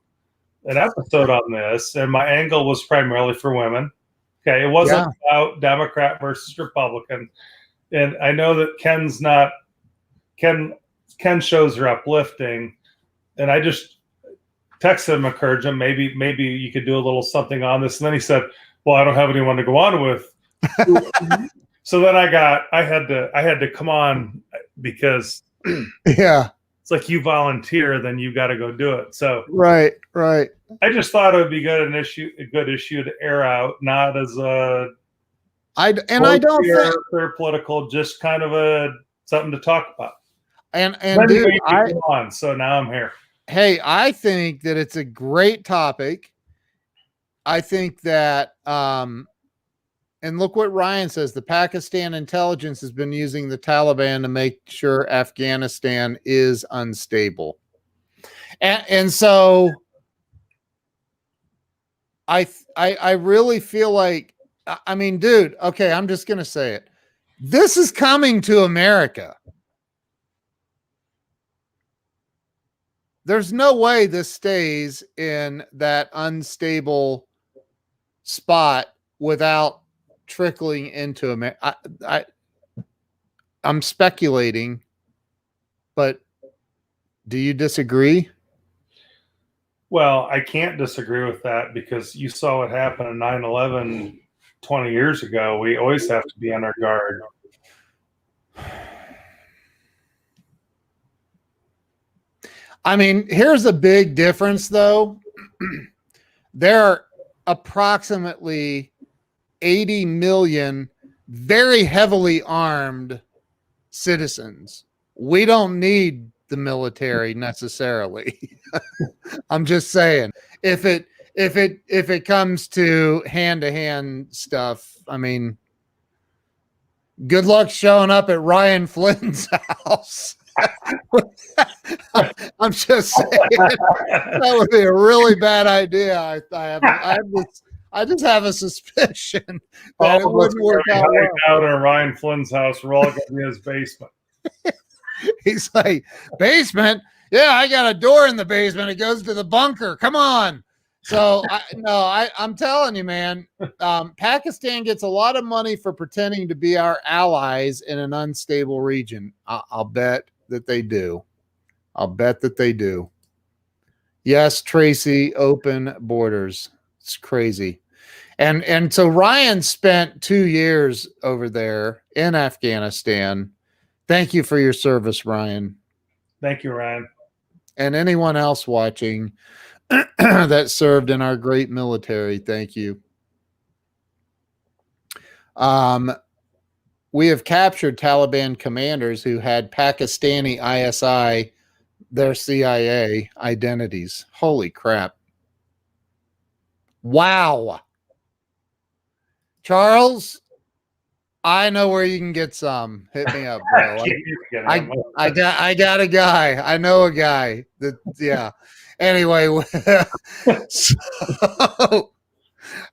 an episode on this, and my angle was primarily for women. Okay, it wasn't about Democrat versus Republican, and I know that Ken shows are uplifting, and I just texted him, encourage him. Maybe you could do a little something on this, and then he said, "Well, I don't have anyone to go on with." So then I had to come on because yeah, it's like you volunteer, then you got to go do it. So right. I just thought it would be a good issue to air out, not as I don't think they're political, just kind of something to talk about. And dude, so now I'm here. Hey, I think that it's a great topic. I think that and look what Ryan says. The Pakistan intelligence has been using the Taliban to make sure Afghanistan is unstable. And so I really feel like, I mean, dude, okay, I'm just going to say it. This is coming to America. There's no way this stays in that unstable spot without trickling into America. I'm speculating, but do you disagree? Well, I can't disagree with that because you saw what happened in 9/11 20 years ago. We always have to be on our guard. I mean, here's a big difference, though. There are approximately 80 million very heavily armed citizens. We don't need the military necessarily. I'm just saying, if it comes to hand stuff, I mean, good luck showing up at Ryan Flynn's house. I'm just saying that would be a really bad idea. I just have a suspicion that it wouldn't work out well. Out in Ryan Flynn's house, we're all going to be in his basement. He's like, basement? Yeah, I got a door in the basement. It goes to the bunker. Come on. So I'm telling you, man, Pakistan gets a lot of money for pretending to be our allies in an unstable region. I'll bet that they do. I'll bet that they do. Yes, Tracy, open borders. It's crazy. And so Ryan spent 2 years over there in Afghanistan. Thank you for your service, Ryan. Thank you, Ryan. And anyone else watching that served in our great military, thank you. We have captured Taliban commanders who had Pakistani ISI, their CIA identities. Holy crap. Wow. Charles, I know where you can get some. Hit me up, bro. I got a guy. I know a guy that, yeah. Anyway, so,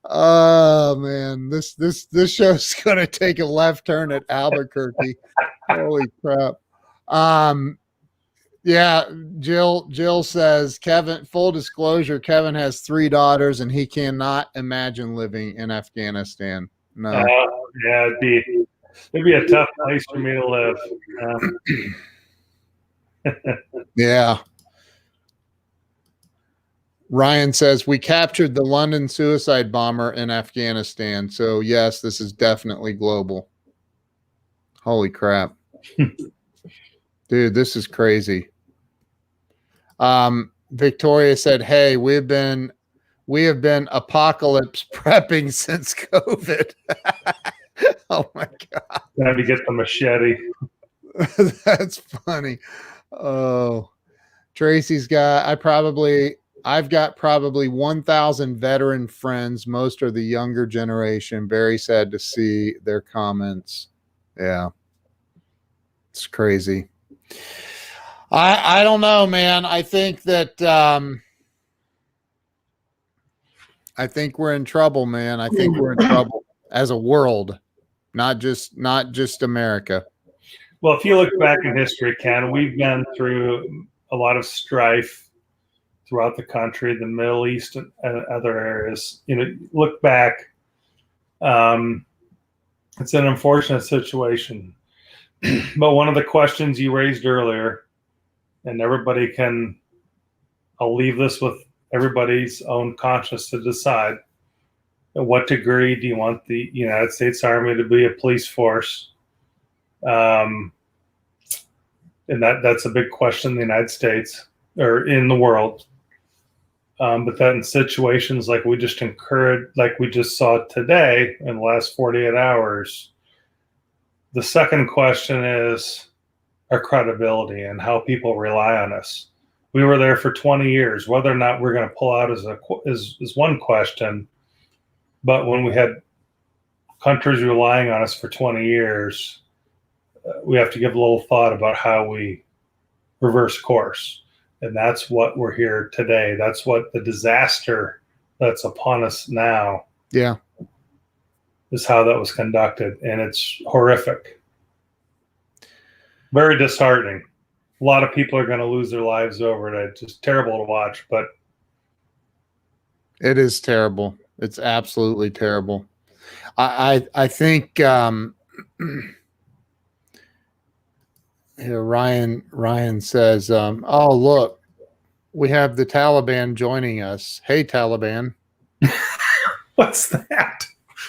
oh man, this show's gonna take a left turn at Albuquerque. Holy crap. Yeah, Jill says, Kevin, full disclosure, Kevin has 3 daughters and he cannot imagine living in Afghanistan. No. Yeah, it'd be a tough place for me to live. Yeah. Ryan says, we captured the London suicide bomber in Afghanistan. So, yes, this is definitely global. Holy crap. Dude, this is crazy. Victoria said, hey, we have been apocalypse prepping since COVID. Oh, my God. Time to get the machete. That's funny. Oh. Tracy's got, I've got probably 1,000 veteran friends. Most are the younger generation. Very sad to see their comments. Yeah. It's crazy. I don't know, man. I think that, I think we're in trouble, man. I think we're in trouble as a world, not just America. Well, if you look back in history, Ken, we've been through a lot of strife throughout the country, the Middle East and other areas. You know, look back, it's an unfortunate situation. But one of the questions you raised earlier, and everybody can, I'll leave this with everybody's own conscience to decide, at what degree do you want the United States Army to be a police force? And that's a big question in the United States or in the world. But that in situations like we just saw today in the last 48 hours, the second question is our credibility and how people rely on us. We were there for 20 years. Whether or not we're going to pull out is one question. But when we had countries relying on us for 20 years, we have to give a little thought about how we reverse course. And that's what we're here today. That's what the disaster that's upon us now. Yeah. Is how that was conducted. And it's horrific. Very disheartening. A lot of people are going to lose their lives over it. It's just terrible to watch, but it is terrible. It's absolutely terrible. I think here, Ryan says, oh, look, we have the Taliban joining us. Hey, Taliban. What's that?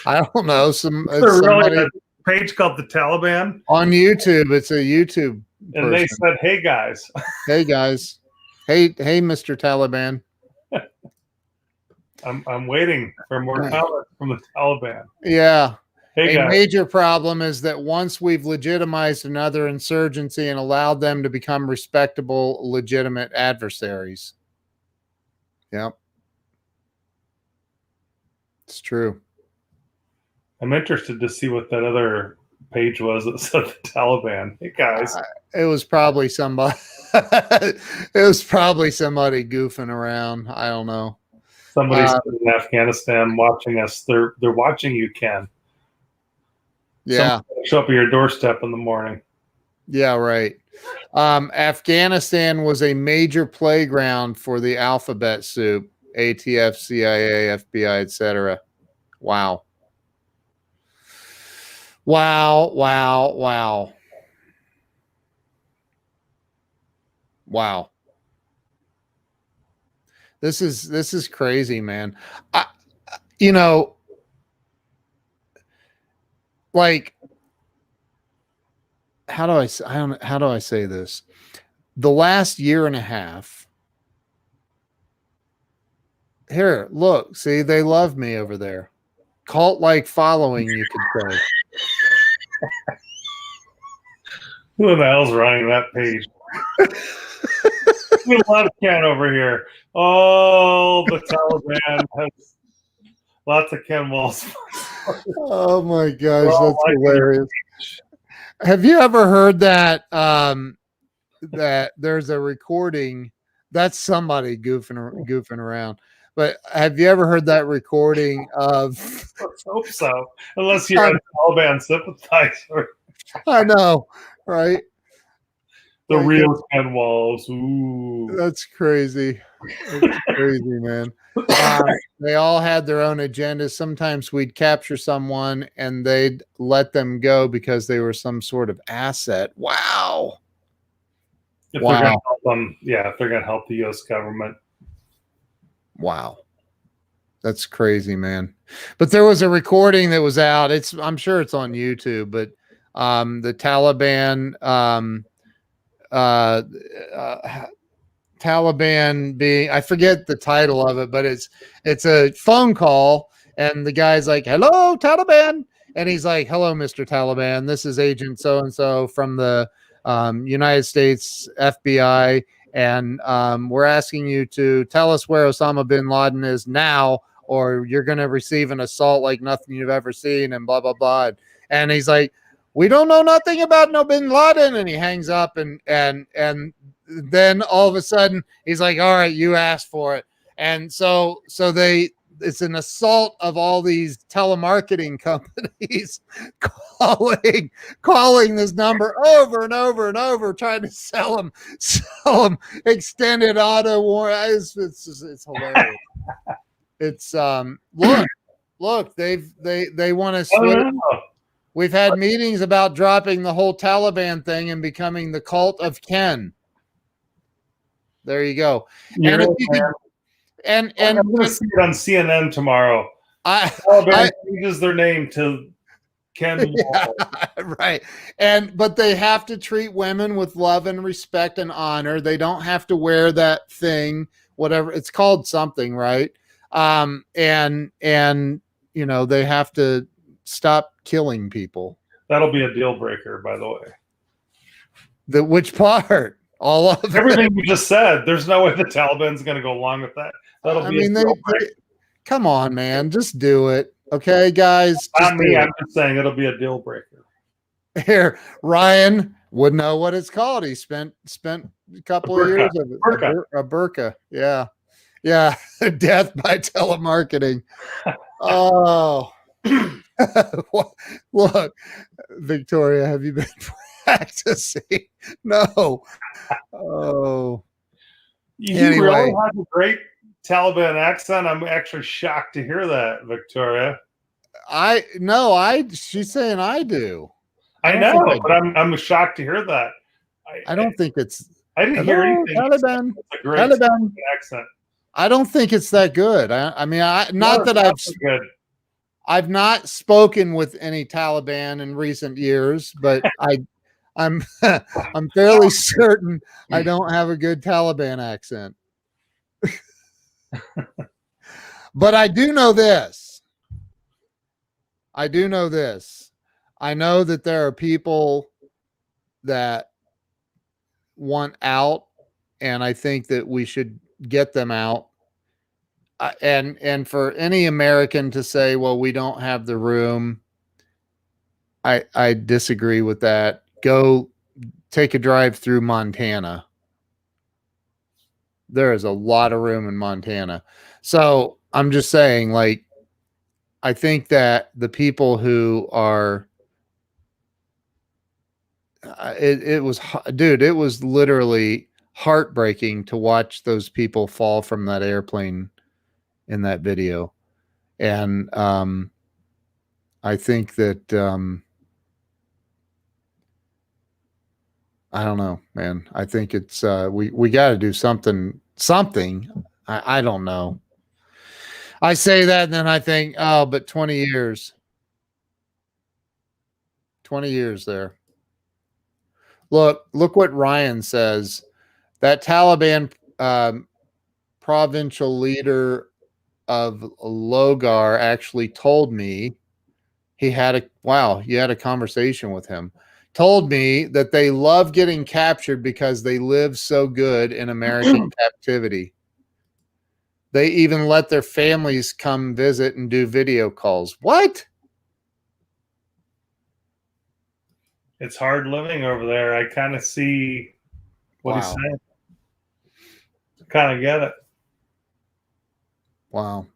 I don't know. Really a page called the Taliban on YouTube. It's a YouTube person. And they said, hey guys. Hey guys. Hey, Mr. Taliban. I'm waiting for more comments from the Taliban. Yeah. Hey, a major problem is that once we've legitimized another insurgency and allowed them to become respectable, legitimate adversaries. Yep. It's true. I'm interested to see what that other page was that said the Taliban. Hey guys. It was probably somebody. It was probably somebody goofing around. I don't know. Somebody's in Afghanistan watching us. They're watching you, Ken. Yeah. Show up at your doorstep in the morning. Yeah, right. Afghanistan was a major playground for the alphabet soup, ATF, CIA, FBI, etc. Wow. Wow, wow, wow. Wow. This is crazy, man. Like, how do I say this? The last year and a half. Here, look, see, they love me over there. Cult-like following, you could say. Who the hell's running that page? We love Ken over here. Oh, the Taliban has lots of Ken Walls. Oh my gosh, that's hilarious. Have you ever heard that that there's a recording? That's somebody goofing around. But have you ever heard that recording of? Let's hope so. Unless you're a Taliban sympathizer. I know, right? The real Ken Walls. Ooh. That's crazy. That's crazy, man. They all had their own agendas. Sometimes we'd capture someone and they'd let them go because they were some sort of asset. Wow. If they're going to help them, if they're going to help the U.S. government. Wow. That's crazy, man. But there was a recording that was out. I'm sure it's on YouTube, but the Taliban Taliban being, I forget the title of it, but it's a phone call and the guy's like, hello, Taliban. And he's like, hello, Mr. Taliban. This is Agent so-and-so from the United States FBI. And we're asking you to tell us where Osama bin Laden is now, or you're going to receive an assault like nothing you've ever seen, and blah, blah, blah. And he's like, we don't know nothing about no bin Laden. And he hangs up, and then all of a sudden he's like, all right, you asked for it. And so it's an assault of all these telemarketing companies calling this number over and over and over, trying to sell them extended auto warranty. It's hilarious. It's look, they want to switch. We've had meetings about dropping the whole Taliban thing and becoming the cult of Ken. There you go. And I'm going to see it on CNN tomorrow. Taliban changes their name to Ken. Yeah, right. But they have to treat women with love and respect and honor. They don't have to wear that thing, whatever it's called, something, right? And you know, they have to stop killing people. That'll be a deal breaker, by the way. Which part? All of everything you just said. There's no way the Taliban's going to go along with that. That'll be a deal breaker. Come on, man, just do it, okay, guys? Not me. I'm just saying it'll be a deal breaker. Here, Ryan would know what it's called. He spent a couple of years of it. A burqa. Yeah. Death by telemarketing. Oh. Look, Victoria, have you been practicing? No. Oh. You really have a great Taliban accent. I'm actually shocked to hear that, Victoria. She's saying I do. I know, but I'm shocked to hear that. I don't think it's. I didn't hear anything. Taliban. It's a great Taliban accent. I don't think it's that good. I've not spoken with any Taliban in recent years, but I'm fairly certain I don't have a good Taliban accent. But I do know this. I know that there are people that want out, and I think that we should get them out. And for any American to say, well, we don't have the room, I disagree with that. Go take a drive through Montana. There is a lot of room in Montana. So I'm just saying, like, I think that the people who are, it was literally heartbreaking to watch those people fall from that airplane in that video. And I think that I don't know, man. I think it's we got to do something. I don't know. I say that and then I think, oh, but 20 years. 20 years there. Look what Ryan says. That Taliban provincial leader of Logar actually told me you had a conversation with him. Told me that they love getting captured because they live so good in American captivity. They even let their families come visit and do video calls. What? It's hard living over there. I kind of see what he's saying. Kind of get it. Wow.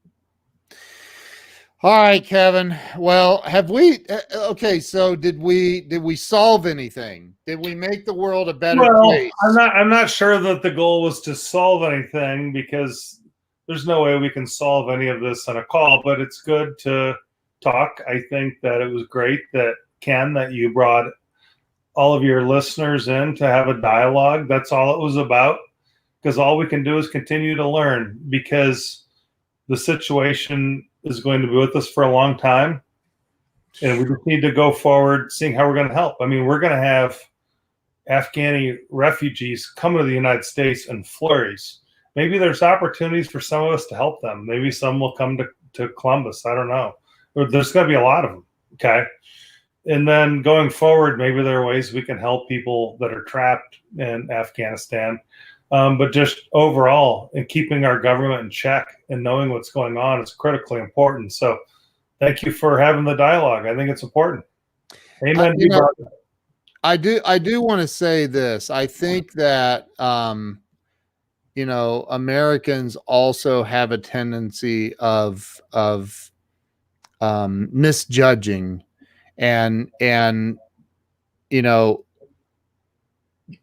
All right, Kevin. Well, have we? Okay, so did we solve anything? Did we make the world a better place? I'm not sure that the goal was to solve anything, because there's no way we can solve any of this on a call. But it's good to talk. I think that it was great that Ken, that you brought all of your listeners in to have a dialogue. That's all it was about, because all we can do is continue to learn, because the situation is going to be with us for a long time. And we just need to go forward, seeing how we're going to help. I mean, we're going to have Afghani refugees coming to the United States in flurries. Maybe there's opportunities for some of us to help them. Maybe some will come to Columbus. I don't know. There's going to be a lot of them. Okay. And then going forward, maybe there are ways we can help people that are trapped in Afghanistan. But just overall, and keeping our government in check and knowing what's going on is critically important. So thank you for having the dialogue. I think it's important. Amen. I do want to say this. I think that Americans also have a tendency of misjudging and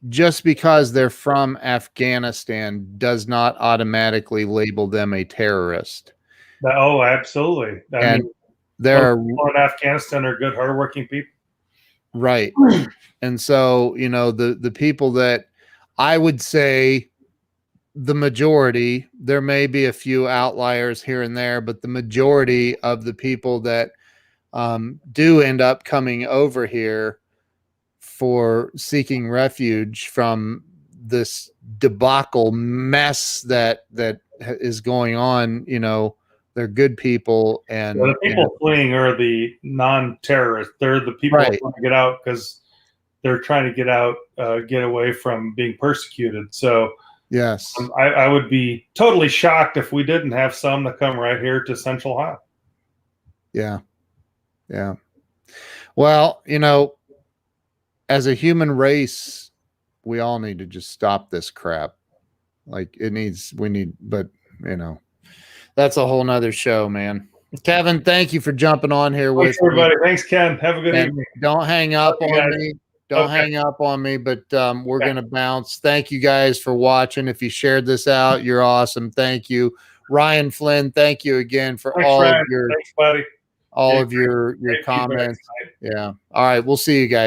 just because they're from Afghanistan does not automatically label them a terrorist. Oh, absolutely. I mean, they're people in Afghanistan are good, hardworking people. Right. And so, the people that I would say the majority, there may be a few outliers here and there, but the majority of the people that do end up coming over here for seeking refuge from this debacle mess that is going on, they're good people. And the people fleeing are the non-terrorists. They're the people right. who want to get out because they're trying to get out, get away from being persecuted. So yes, I would be totally shocked if we didn't have some that come right here to Central Ohio. Yeah. Yeah. Well, as a human race, we all need to just stop this crap. Like but that's a whole nother show, man. Kevin, thank you for jumping on here with everybody. Thanks, Ken. Have a good evening. Don't hang up on me. Don't hang up on me, but we're going to bounce. Thank you guys for watching. If you shared this out, you're awesome. Thank you. Ryan Flynn, thank you again for all of your comments. Yeah. All right. We'll see you guys.